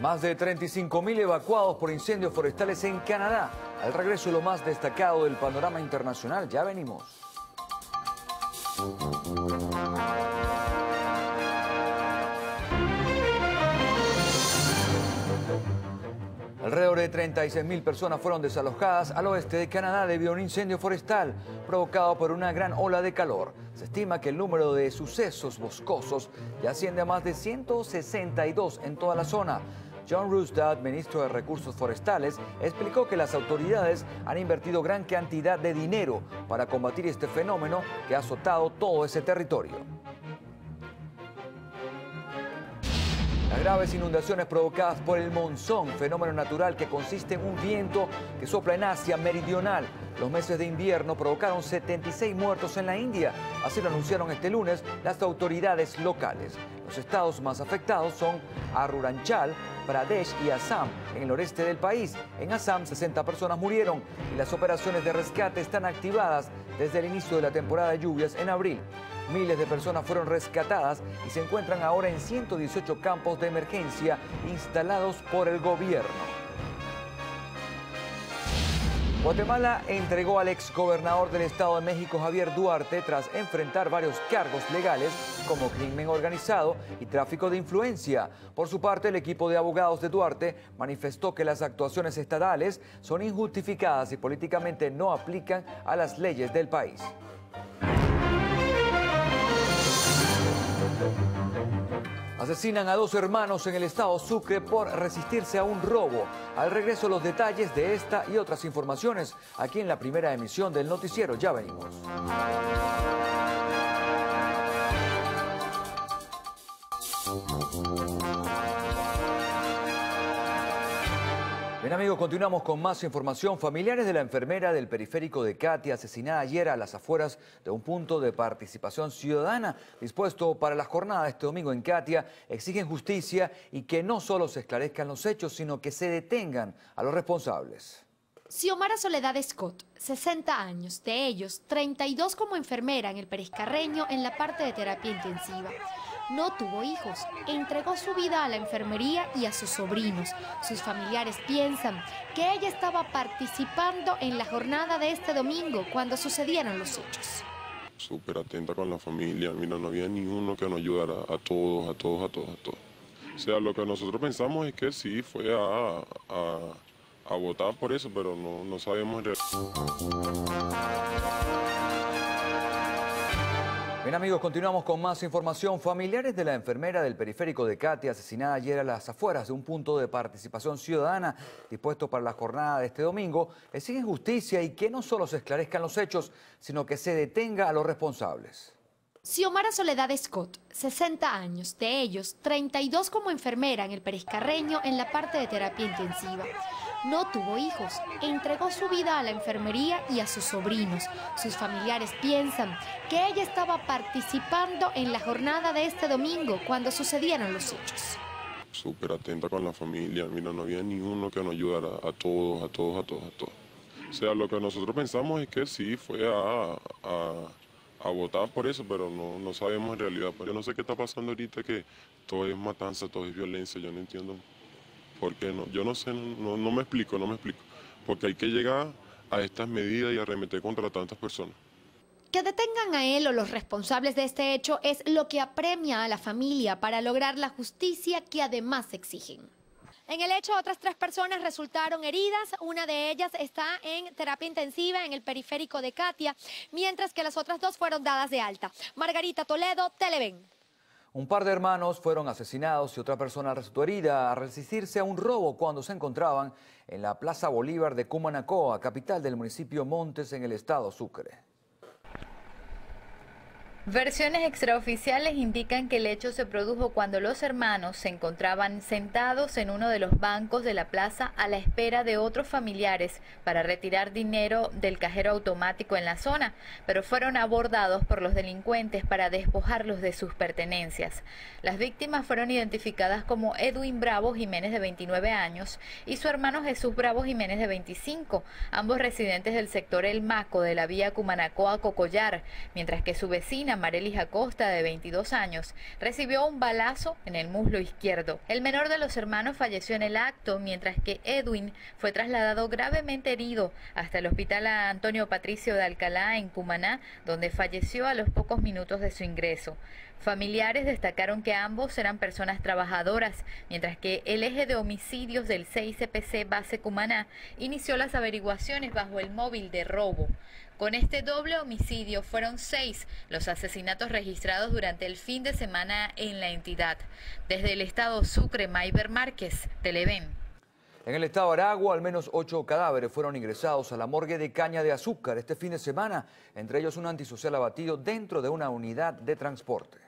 Más de 35.000 evacuados por incendios forestales en Canadá. Al regreso, lo más destacado del panorama internacional. Ya venimos. Alrededor de 36.000 personas fueron desalojadas al oeste de Canadá debido a un incendio forestal provocado por una gran ola de calor. Se estima que el número de sucesos boscosos ya asciende a más de 162 en toda la zona. John Rustad, ministro de Recursos Forestales, explicó que las autoridades han invertido gran cantidad de dinero para combatir este fenómeno que ha azotado todo ese territorio. Las graves inundaciones provocadas por el monzón, fenómeno natural que consiste en un viento que sopla en Asia meridional. Los meses de invierno provocaron 76 muertos en la India. Así lo anunciaron este lunes las autoridades locales. Los estados más afectados son Arunachal Pradesh y Assam, en el noreste del país. En Assam, 60 personas murieron y las operaciones de rescate están activadas desde el inicio de la temporada de lluvias en abril. Miles de personas fueron rescatadas y se encuentran ahora en 118 campos de emergencia instalados por el gobierno. Guatemala entregó al exgobernador del Estado de México, Javier Duarte, tras enfrentar varios cargos legales como crimen organizado y tráfico de influencia. Por su parte, el equipo de abogados de Duarte manifestó que las actuaciones estatales son injustificadas y políticamente no aplican a las leyes del país. Asesinan a 2 hermanos en el estado Sucre por resistirse a un robo. Al regreso, los detalles de esta y otras informaciones aquí en la primera emisión del noticiero. Ya venimos. Bien amigos, continuamos con más información. Familiares de la enfermera del periférico de Catia, asesinada ayer a las afueras de un punto de participación ciudadana dispuesto para la jornada de este domingo en Catia, exigen justicia y que no solo se esclarezcan los hechos, sino que se detengan a los responsables. Xiomara Soledad Scott, 60 años, de ellos 32 como enfermera en el Periscarreño en la parte de terapia intensiva. No tuvo hijos, entregó su vida a la enfermería y a sus sobrinos. Sus familiares piensan que ella estaba participando en la jornada de este domingo cuando sucedieron los hechos. Súper atenta con la familia, mira, no había ni uno que nos ayudara, a todos. O sea, lo que nosotros pensamos es que sí, fue a votar por eso, pero no sabemos en realidad. Bien amigos, continuamos con más información. Familiares de la enfermera del periférico de Catia, asesinada ayer a las afueras de un punto de participación ciudadana dispuesto para la jornada de este domingo, exigen justicia y que no solo se esclarezcan los hechos, sino que se detenga a los responsables. Xiomara Soledad Scott, 60 años, de ellos 32 como enfermera en el Periscarreño en la parte de terapia intensiva. No tuvo hijos, entregó su vida a la enfermería y a sus sobrinos. Sus familiares piensan que ella estaba participando en la jornada de este domingo cuando sucedieron los hechos. Súper atenta con la familia, mira, no había ni uno que nos ayudara, a todos. O sea, lo que nosotros pensamos es que sí, fue a votar por eso, pero no sabemos en realidad. Yo no sé qué está pasando ahorita, que todo es matanza, todo es violencia, yo no entiendo. Porque yo no sé, no me explico, porque hay que llegar a estas medidas y arremeter contra tantas personas. Que detengan a él o los responsables de este hecho es lo que apremia a la familia para lograr la justicia que además exigen. En el hecho, otras 3 personas resultaron heridas. Una de ellas está en terapia intensiva en el periférico de Catia, mientras que las otras 2 fueron dadas de alta. Margarita Toledo, Televen. Un par de hermanos fueron asesinados y otra persona resultó herida a resistirse a un robo cuando se encontraban en la Plaza Bolívar de Cumanacoa, capital del municipio Montes, en el estado Sucre. Versiones extraoficiales indican que el hecho se produjo cuando los hermanos se encontraban sentados en uno de los bancos de la plaza a la espera de otros familiares para retirar dinero del cajero automático en la zona, pero fueron abordados por los delincuentes para despojarlos de sus pertenencias. Las víctimas fueron identificadas como Edwin Bravo Jiménez, de 29 años, y su hermano Jesús Bravo Jiménez, de 25, ambos residentes del sector El Maco de la vía Cumanacoa-Cocollar, mientras que su vecina Marelis Acosta, de 22 años, recibió un balazo en el muslo izquierdo. El menor de los hermanos falleció en el acto, mientras que Edwin fue trasladado gravemente herido hasta el hospital Antonio Patricio de Alcalá, en Cumaná, donde falleció a los pocos minutos de su ingreso. Familiares destacaron que ambos eran personas trabajadoras, mientras que el eje de homicidios del 6CPC Base Cumaná inició las averiguaciones bajo el móvil de robo. Con este doble homicidio fueron 6 los asesinatos registrados durante el fin de semana en la entidad. Desde el estado Sucre, Mayber Márquez, Televen. En el estado Aragua, al menos 8 cadáveres fueron ingresados a la morgue de Caña de Azúcar este fin de semana, entre ellos un antisocial abatido dentro de una unidad de transporte.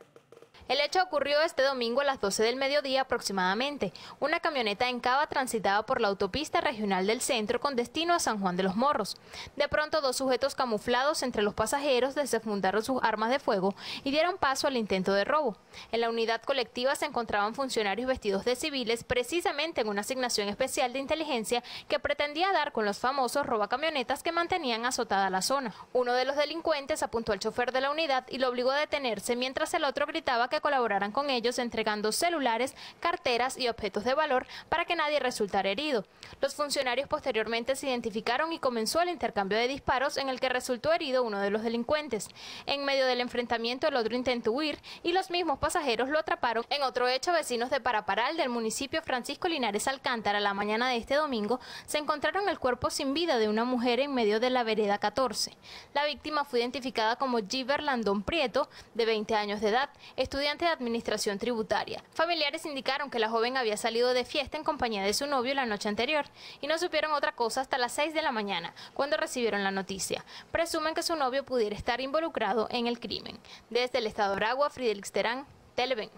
El hecho ocurrió este domingo a las 12 del mediodía aproximadamente. Una camioneta en Cava transitaba por la autopista regional del centro con destino a San Juan de los Morros. De pronto, dos sujetos camuflados entre los pasajeros desenfundaron sus armas de fuego y dieron paso al intento de robo. En la unidad colectiva se encontraban funcionarios vestidos de civiles, precisamente en una asignación especial de inteligencia que pretendía dar con los famosos robacamionetas que mantenían azotada la zona. Uno de los delincuentes apuntó al chofer de la unidad y lo obligó a detenerse, mientras el otro gritaba que colaboraran con ellos entregando celulares, carteras y objetos de valor para que nadie resultara herido. Los funcionarios posteriormente se identificaron y comenzó el intercambio de disparos en el que resultó herido uno de los delincuentes. En medio del enfrentamiento el otro intentó huir y los mismos pasajeros lo atraparon. En otro hecho, vecinos de Paraparal del municipio Francisco Linares Alcántara la mañana de este domingo se encontraron el cuerpo sin vida de una mujer en medio de la vereda 14. La víctima fue identificada como Giver Landón Prieto, de 20 años de edad, estudiante de Administración Tributaria. Familiares indicaron que la joven había salido de fiesta en compañía de su novio la noche anterior y no supieron otra cosa hasta las 6 de la mañana, cuando recibieron la noticia. Presumen que su novio pudiera estar involucrado en el crimen. Desde el estado de Aragua, Fridelix Terán, Televen.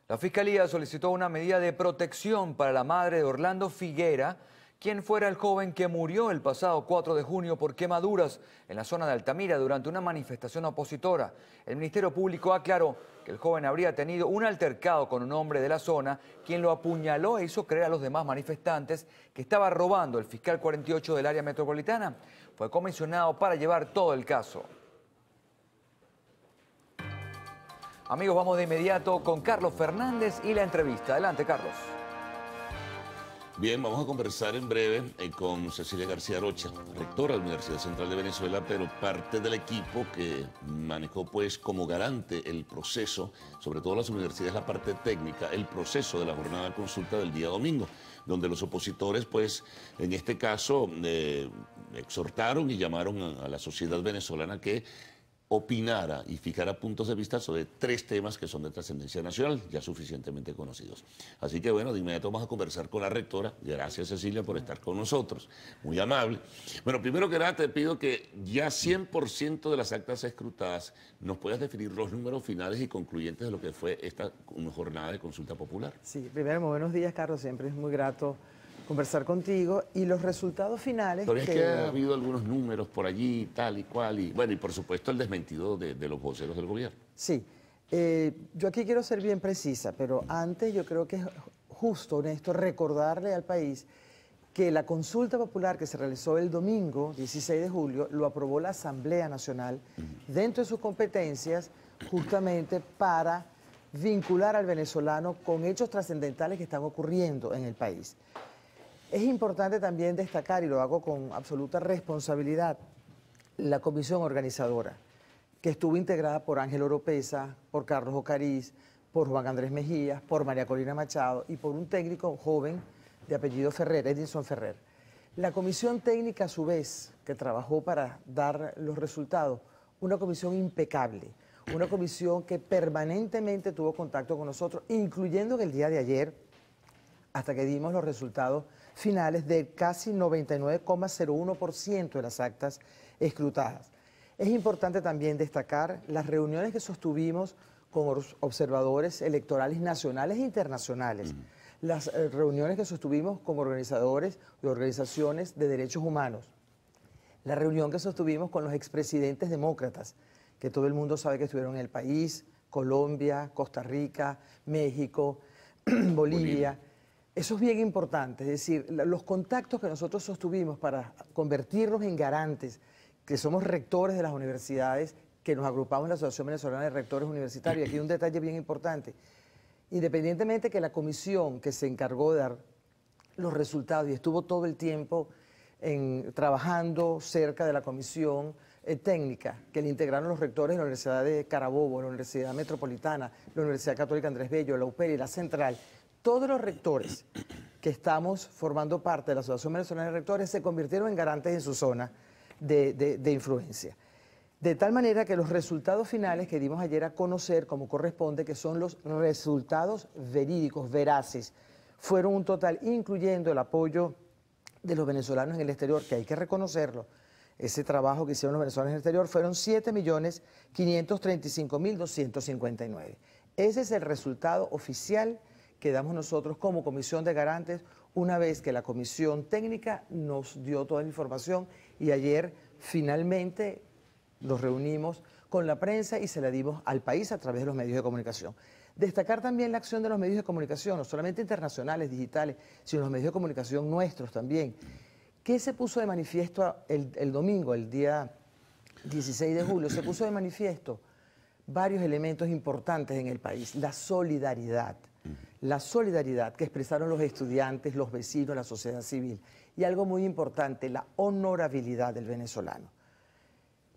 La Fiscalía solicitó una medida de protección para la madre de Orlando Figuera, quien fuera el joven que murió el pasado 4 de junio por quemaduras en la zona de Altamira durante una manifestación opositora. El Ministerio Público aclaró que el joven habría tenido un altercado con un hombre de la zona, quien lo apuñaló e hizo creer a los demás manifestantes que estaba robando. El fiscal 48 del área metropolitana fue comisionado para llevar todo el caso. Amigos, vamos de inmediato con Carlos Fernández y la entrevista. Adelante, Carlos. Bien, vamos a conversar en breve con Cecilia García Rocha, rectora de la Universidad Central de Venezuela, pero parte del equipo que manejó pues como garante el proceso, sobre todo las universidades, la parte técnica, el proceso de la jornada de consulta del día domingo, donde los opositores pues en este caso exhortaron y llamaron a la sociedad venezolana que opinara y fijara puntos de vista sobre 3 temas que son de trascendencia nacional, ya suficientemente conocidos. Así que bueno, de inmediato vamos a conversar con la rectora. Gracias, Cecilia, por estar con nosotros. Muy amable. Bueno, primero que nada te pido que ya 100% de las actas escrutadas nos puedas definir los números finales y concluyentes de lo que fue esta jornada de consulta popular. Sí, primero, muy buenos días, Carlos. Siempre es muy grato conversar contigo, y los resultados finales. Pero es que ha habido algunos números por allí, tal y cual, y bueno, y por supuesto el desmentido de los voceros del gobierno. Sí, yo aquí quiero ser bien precisa, pero antes yo creo que es justo, honesto, recordarle al país que la consulta popular que se realizó el domingo, 16 de julio, lo aprobó la Asamblea Nacional dentro de sus competencias, justamente para vincular al venezolano con hechos trascendentales que están ocurriendo en el país. Es importante también destacar, y lo hago con absoluta responsabilidad, la comisión organizadora, que estuvo integrada por Ángel Oropesa, por Carlos Ocariz, por Juan Andrés Mejías, por María Corina Machado y por un técnico joven de apellido Ferrer, Edinson Ferrer. La comisión técnica, a su vez, que trabajó para dar los resultados, una comisión impecable, una comisión que permanentemente tuvo contacto con nosotros, incluyendo en el día de ayer, hasta que dimos los resultados finales de casi 99,01% de las actas escrutadas. Es importante también destacar las reuniones que sostuvimos con observadores electorales nacionales e internacionales, las reuniones que sostuvimos con organizadores de organizaciones de derechos humanos, la reunión que sostuvimos con los expresidentes demócratas, que todo el mundo sabe que estuvieron en el país, Colombia, Costa Rica, México, Bolivia. Eso es bien importante, es decir, los contactos que nosotros sostuvimos para convertirnos en garantes, que somos rectores de las universidades, que nos agrupamos en la Asociación Venezolana de Rectores Universitarios. Y aquí hay un detalle bien importante. Independientemente que la comisión que se encargó de dar los resultados y estuvo todo el tiempo trabajando cerca de la comisión técnica, que le integraron los rectores de la Universidad de Carabobo, la Universidad Metropolitana, la Universidad Católica Andrés Bello, la UPER y la Central, todos los rectores que estamos formando parte de la Asociación Venezolana de Rectores se convirtieron en garantes en su zona de influencia. De tal manera que los resultados finales que dimos ayer a conocer, como corresponde, que son los resultados verídicos, veraces, fueron un total, incluyendo el apoyo de los venezolanos en el exterior, que hay que reconocerlo. Ese trabajo que hicieron los venezolanos en el exterior fueron 7.535.259. Ese es el resultado oficial que damos nosotros como Comisión de Garantes una vez que la Comisión Técnica nos dio toda la información y ayer finalmente nos reunimos con la prensa y se la dimos al país a través de los medios de comunicación. Destacar también la acción de los medios de comunicación, no solamente internacionales, digitales, sino los medios de comunicación nuestros también. ¿Qué se puso de manifiesto el domingo, el día 16 de julio? Se puso de manifiesto varios elementos importantes en el país. La solidaridad que expresaron los estudiantes, los vecinos, la sociedad civil. Y algo muy importante, la honorabilidad del venezolano.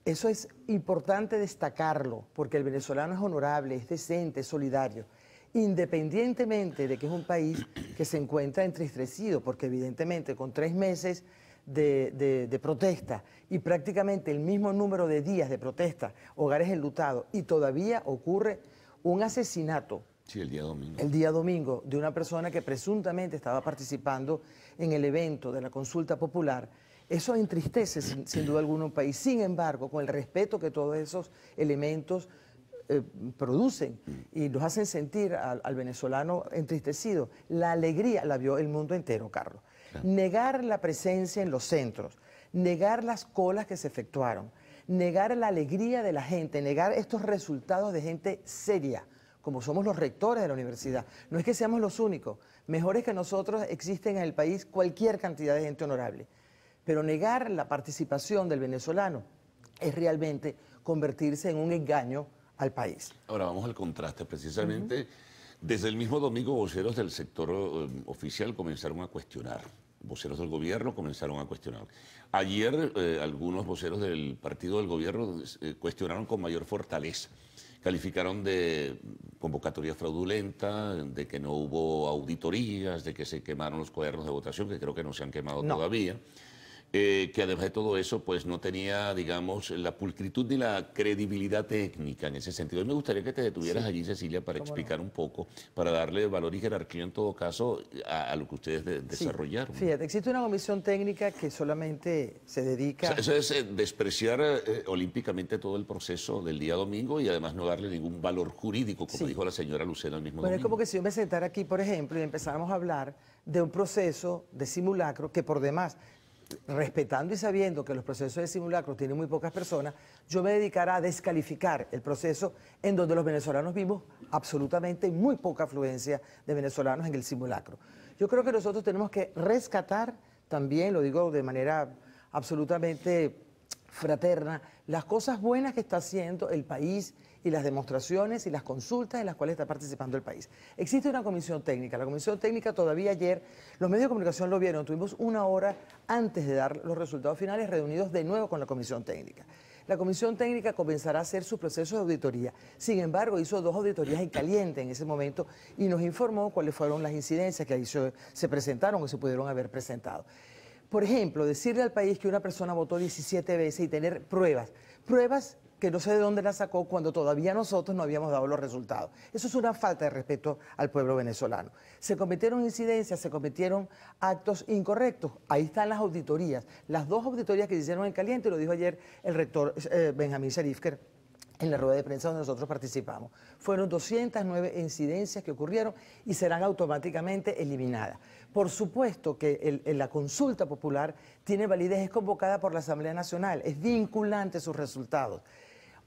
Eso es importante destacarlo, porque el venezolano es honorable, es decente, es solidario, independientemente de que es un país que se encuentra entristecido, porque evidentemente con 3 meses de protesta y prácticamente el mismo número de días de protesta, hogares enlutados, y todavía ocurre un asesinato. Sí, el día domingo. El día domingo, de una persona que presuntamente estaba participando en el evento de la consulta popular. Eso entristece sin duda alguna un país. Sin embargo, con el respeto que todos esos elementos producen y nos hacen sentir al venezolano entristecido, la alegría la vio el mundo entero, Carlos. Claro. Negar la presencia en los centros, negar las colas que se efectuaron, negar la alegría de la gente, negar estos resultados de gente seria, como somos los rectores de la universidad. No es que seamos los únicos, mejores que nosotros existen en el país cualquier cantidad de gente honorable. Pero negar la participación del venezolano es realmente convertirse en un engaño al país. Ahora vamos al contraste. Precisamente desde el mismo domingo voceros del sector oficial comenzaron a cuestionar. Voceros del gobierno comenzaron a cuestionar. Ayer algunos voceros del partido del gobierno cuestionaron con mayor fortaleza. Calificaron de convocatoria fraudulenta, de que no hubo auditorías, de que se quemaron los cuadernos de votación, que creo que no se han quemado todavía. Que además de todo eso, pues no tenía, digamos, la pulcritud ni la credibilidad técnica en ese sentido. Y me gustaría que te detuvieras allí, Cecilia, para explicar un poco, para darle valor y jerarquía en todo caso a lo que ustedes desarrollaron. Fíjate, existe una comisión técnica que solamente se dedica... O sea, eso es despreciar olímpicamente todo el proceso del día domingo y además no darle ningún valor jurídico, como dijo la señora Lucena el mismo domingo. Bueno, es como que si yo me sentara aquí, por ejemplo, y empezáramos a hablar de un proceso de simulacro que por demás... respetando y sabiendo que los procesos de simulacro tienen muy pocas personas, yo me dedicara a descalificar el proceso en donde los venezolanos vimos absolutamente muy poca afluencia de venezolanos en el simulacro. Yo creo que nosotros tenemos que rescatar también, lo digo de manera absolutamente fraterna, las cosas buenas que está haciendo el país y las demostraciones y las consultas en las cuales está participando el país. Existe una comisión técnica. La comisión técnica todavía ayer, los medios de comunicación lo vieron, tuvimos 1 hora antes de dar los resultados finales reunidos de nuevo con la comisión técnica. La comisión técnica comenzará a hacer su proceso de auditoría. Sin embargo, hizo 2 auditorías en caliente en ese momento y nos informó cuáles fueron las incidencias que ahí se presentaron o se pudieron haber presentado. Por ejemplo, decirle al país que una persona votó 17 veces y tener pruebas que no sé de dónde la sacó cuando todavía nosotros no habíamos dado los resultados. Eso es una falta de respeto al pueblo venezolano. Se cometieron incidencias, se cometieron actos incorrectos. Ahí están las auditorías. Las 2 auditorías que se hicieron en caliente, lo dijo ayer el rector Benjamín Sharif en la rueda de prensa donde nosotros participamos. Fueron 209 incidencias que ocurrieron y serán automáticamente eliminadas. Por supuesto que la consulta popular tiene validez, es convocada por la Asamblea Nacional, es vinculante sus resultados.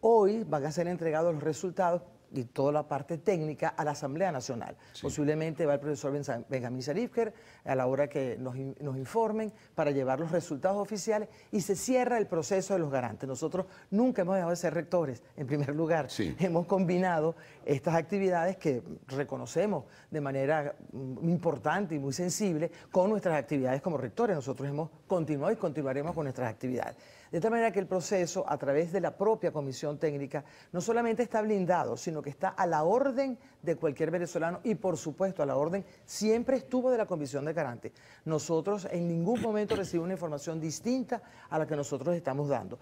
Hoy van a ser entregados los resultados y toda la parte técnica a la Asamblea Nacional. Sí. Posiblemente va el profesor Benjamín Sharif a la hora que nos informen para llevar los resultados oficiales y se cierra el proceso de los garantes. Nosotros nunca hemos dejado de ser rectores, en primer lugar. Sí. Hemos combinado estas actividades que reconocemos de manera importante y muy sensible con nuestras actividades como rectores. Nosotros hemos continuado y continuaremos con nuestras actividades. De tal manera que el proceso, a través de la propia comisión técnica, no solamente está blindado, sino que está a la orden de cualquier venezolano y, por supuesto, a la orden siempre estuvo de la comisión de garantes. Nosotros en ningún momento recibimos una información distinta a la que nosotros estamos dando.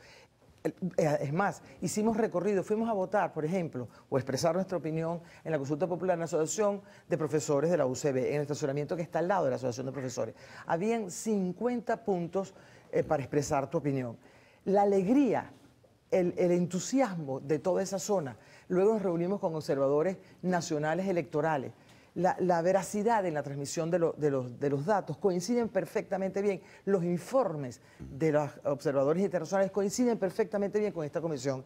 Es más, hicimos recorrido, fuimos a votar, por ejemplo, o expresar nuestra opinión en la consulta popular en la Asociación de Profesores de la UCB, en el estacionamiento que está al lado de la Asociación de Profesores. Habían 50 puntos para expresar tu opinión. La alegría el entusiasmo de toda esa zona. Luego nos reunimos con observadores nacionales electorales. La veracidad en la transmisión de los datos coinciden perfectamente bien. Los informes de los observadores internacionales coinciden perfectamente bien con esta comisión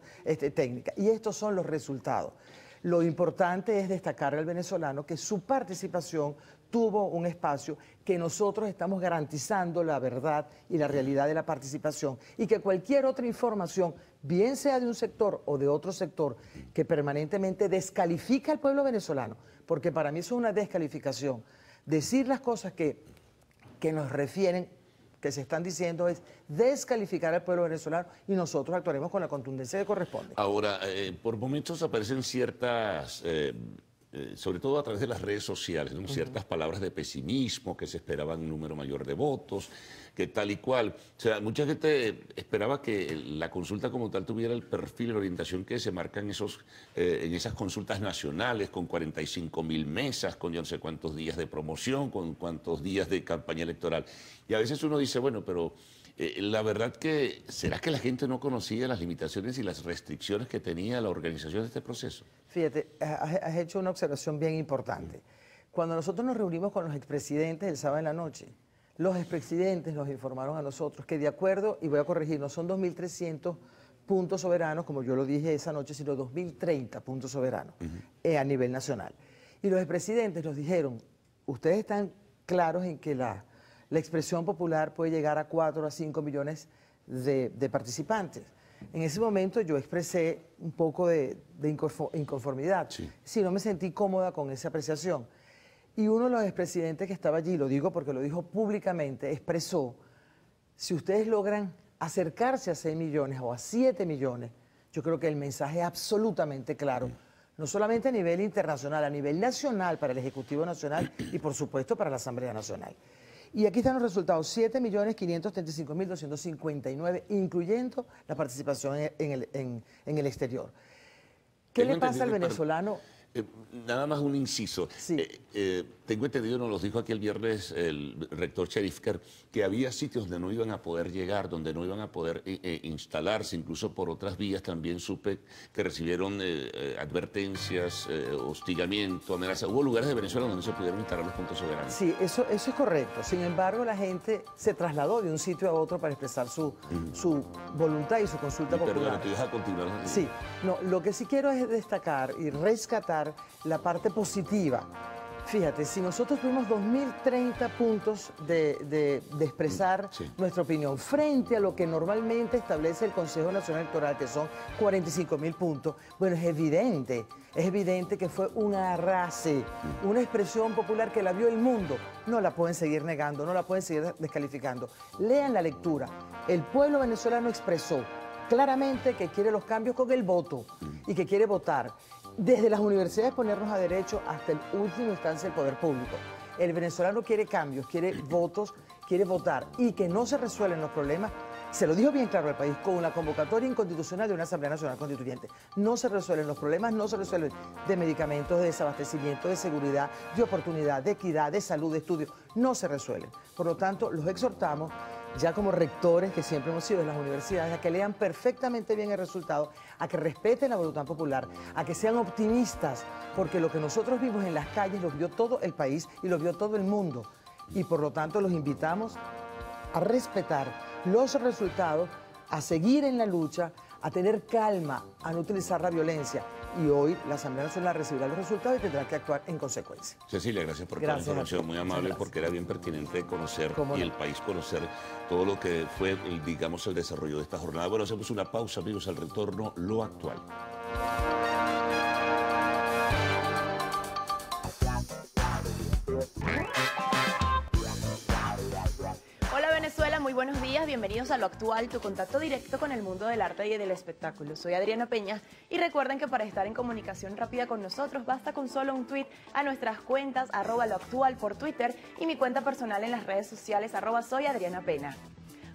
técnica. Y estos son los resultados. Lo importante es destacar al venezolano que su participación tuvo un espacio, que nosotros estamos garantizando la verdad y la realidad de la participación, y que cualquier otra información, bien sea de un sector o de otro sector, que permanentemente descalifica al pueblo venezolano, porque para mí eso es una descalificación. Decir las cosas que nos refieren, que se están diciendo, es descalificar al pueblo venezolano, y nosotros actuaremos con la contundencia que corresponde. Ahora, por momentos aparecen ciertas, sobre todo a través de las redes sociales, ¿no? Ciertas palabras de pesimismo, que se esperaba un número mayor de votos, que tal y cual. O sea, mucha gente esperaba que la consulta como tal tuviera el perfil y la orientación que se marcan en esas consultas nacionales, con 45.000 mesas, con ya no sé cuántos días de promoción, con cuántos días de campaña electoral. Y a veces uno dice, bueno, pero la verdad que, ¿será que la gente no conocía las limitaciones y las restricciones que tenía la organización de este proceso? Fíjate, has hecho una observación bien importante. Cuando nosotros nos reunimos con los expresidentes el sábado en la noche, los expresidentes nos informaron a nosotros que de acuerdo, y voy a corregir, no son 2.300 puntos soberanos, como yo lo dije esa noche, sino 2.030 puntos soberanos a nivel nacional. Y los expresidentes nos dijeron, ustedes están claros en que la expresión popular puede llegar a 4 a 5 millones de participantes. En ese momento yo expresé un poco de inconformidad. Sí, no me sentí cómoda con esa apreciación. Y uno de los expresidentes que estaba allí, lo digo porque lo dijo públicamente, expresó, si ustedes logran acercarse a 6 millones o a 7 millones, yo creo que el mensaje es absolutamente claro, no solamente a nivel internacional, a nivel nacional para el Ejecutivo Nacional y por supuesto para la Asamblea Nacional. Y aquí están los resultados, 7.535.259, incluyendo la participación en el exterior. ¿Qué le pasa al venezolano? Nada más un inciso. Sí. Tengo entendido, nos lo dijo aquí el viernes el rector Cherifker, que había sitios donde no iban a poder llegar, donde no iban a poder instalarse, incluso por otras vías. También supe que recibieron advertencias, hostigamiento, amenazas. Hubo lugares de Venezuela donde no se pudieron instalar los puntos soberanos. Sí, eso es correcto. Sin embargo, la gente se trasladó de un sitio a otro para expresar su voluntad y su consulta popular. Perdón, tú ibas a continuar. Sí, no, lo que sí quiero es destacar y rescatar la parte positiva. Fíjate, si nosotros tuvimos 2.030 puntos de expresar nuestra opinión frente a lo que normalmente establece el Consejo Nacional Electoral, que son 45.000 puntos, bueno, es evidente que fue un arrase, una expresión popular que la vio el mundo. No la pueden seguir negando, no la pueden seguir descalificando. Lean la lectura. El pueblo venezolano expresó claramente que quiere los cambios con el voto y que quiere votar. Desde las universidades ponernos a derecho hasta el último instancia del poder público. El venezolano quiere cambios, quiere votos, quiere votar, y que no se resuelven los problemas, se lo dijo bien claro al país, con la convocatoria inconstitucional de una Asamblea Nacional Constituyente. No se resuelven los problemas, no se resuelven de medicamentos, de desabastecimiento, de seguridad, de oportunidad, de equidad, de salud, de estudio. No se resuelven. Por lo tanto, los exhortamos, ya como rectores que siempre hemos sido de las universidades, a que lean perfectamente bien el resultado, a que respeten la voluntad popular, a que sean optimistas, porque lo que nosotros vimos en las calles lo vio todo el país y lo vio todo el mundo. Y por lo tanto los invitamos a respetar los resultados, a seguir en la lucha, a tener calma, a no utilizar la violencia. Y hoy la Asamblea Nacional recibirá los resultados y tendrá que actuar en consecuencia. Cecilia, gracias por la información, muy amable, porque era bien pertinente conocer y el país conocer todo lo que fue, digamos, el desarrollo de esta jornada. Bueno, hacemos una pausa, amigos, al retorno, Lo Actual. Venezuela, muy buenos días, bienvenidos a Lo Actual, tu contacto directo con el mundo del arte y del espectáculo. Soy Adriana Peña y recuerden que para estar en comunicación rápida con nosotros basta con solo un tweet a nuestras cuentas @loactual por Twitter y mi cuenta personal en las redes sociales @soyadrianapena.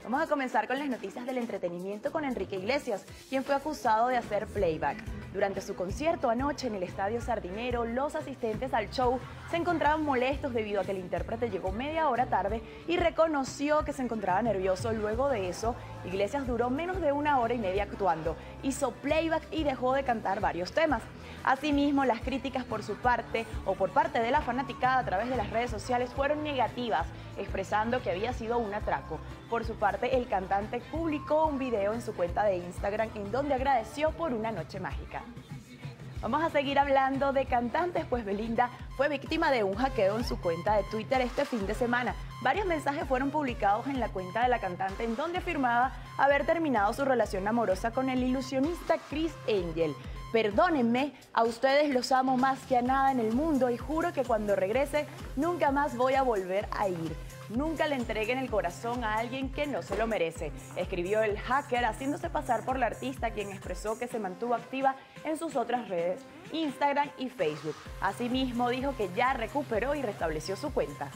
Vamos a comenzar con las noticias del entretenimiento con Enrique Iglesias, quien fue acusado de hacer playback. Durante su concierto anoche en el Estadio Sardinero, los asistentes al show se encontraban molestos debido a que el intérprete llegó media hora tarde y reconoció que se encontraba nervioso. Luego de eso, Iglesias duró menos de 1 hora y media actuando, hizo playback y dejó de cantar varios temas. Asimismo, las críticas por su parte o por parte de la fanaticada a través de las redes sociales fueron negativas, expresando que había sido un atraco. Por su parte, el cantante publicó un video en su cuenta de Instagram en donde agradeció por una noche mágica. Vamos a seguir hablando de cantantes, pues Belinda fue víctima de un hackeo en su cuenta de Twitter este fin de semana. Varios mensajes fueron publicados en la cuenta de la cantante en donde afirmaba haber terminado su relación amorosa con el ilusionista Criss Angel. Perdónenme, a ustedes los amo más que a nada en el mundo y juro que cuando regrese nunca más voy a volver a ir. Nunca le entreguen el corazón a alguien que no se lo merece, escribió el hacker haciéndose pasar por la artista, quien expresó que se mantuvo activa en sus otras redes, Instagram y Facebook. Asimismo dijo que ya recuperó y restableció su cuenta.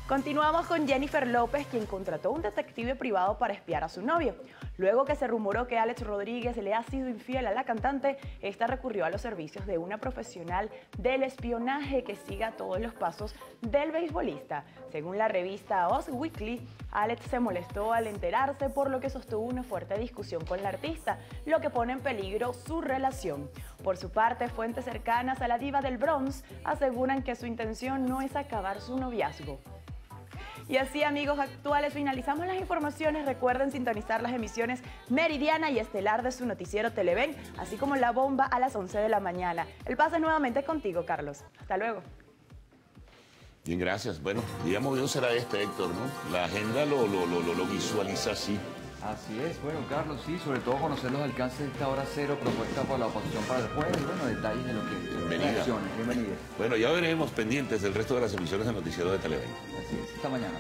Continuamos con Jennifer López, quien contrató un detective privado para espiar a su novio. Luego que se rumoró que Alex Rodríguez le ha sido infiel a la cantante, esta recurrió a los servicios de una profesional del espionaje que siga todos los pasos del beisbolista. Según la revista Us Weekly, Alex se molestó al enterarse, por lo que sostuvo una fuerte discusión con la artista, lo que pone en peligro su relación. Por su parte, fuentes cercanas a la diva del Bronx aseguran que su intención no es acabar su noviazgo. Y así, amigos actuales, finalizamos las informaciones. Recuerden sintonizar las emisiones Meridiana y Estelar de su noticiero Televen, así como La Bomba a las 11 de la mañana. El pase nuevamente contigo, Carlos. Hasta luego. Bien, gracias. Bueno, día movido será este, Héctor, ¿no? La agenda lo visualiza así. Así es, bueno, Carlos, sí, sobre todo conocer los alcances de esta hora cero propuesta por la oposición para el jueves, y bueno, detalles de lo que... Bienvenida. Bueno, ya veremos pendientes del resto de las emisiones de Noticiero de Televen. Así es, esta mañana.